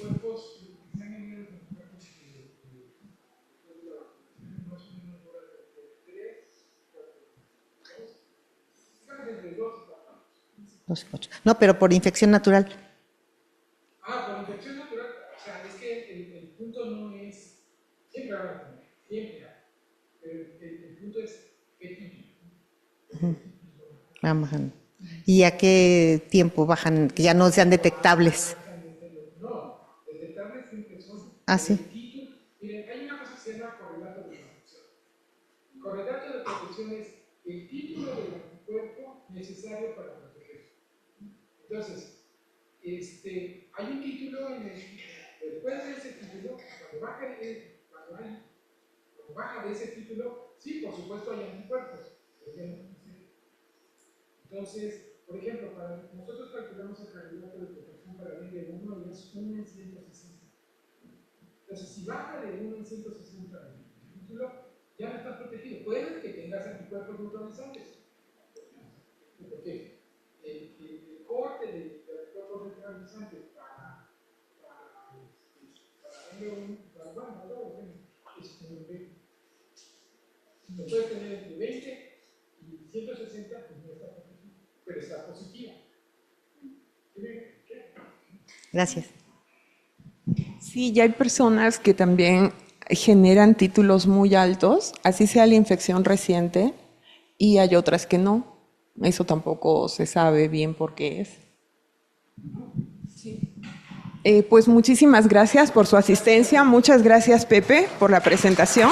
No, pero por infección natural. Por infección natural, o sea, es que el punto no es, siempre habrá, pero el punto es qué tipo. Bajan. ¿Y a qué tiempo bajan? Que ya no sean detectables. No, detectables siempre son. Sí. Miren, hay una cosa que se llama correlato de protección. Correlato de protección es el título del anticuerpo necesario para proteger. Entonces, hay un título después de ese título, cuando baja de ese título, sí, por supuesto hay anticuerpos. Entonces, por ejemplo, nosotros calculamos el candidato de protección para dengue 1 y es 1 en 160. Entonces, si baja de 1 en 160 el título, ya no estás protegido. Puede que tengas anticuerpos neutralizantes. ¿Por qué? El corte de anticuerpos neutralizantes para es un 20. Lo puedes tener entre 20 y 160, pues no está positivo, pero está positiva. Gracias. Sí, ya hay personas que también generan títulos muy altos, así sea la infección reciente, y hay otras que no. Eso tampoco se sabe bien por qué es. Sí. Pues muchísimas gracias por su asistencia. Muchas gracias, Pepe, por la presentación.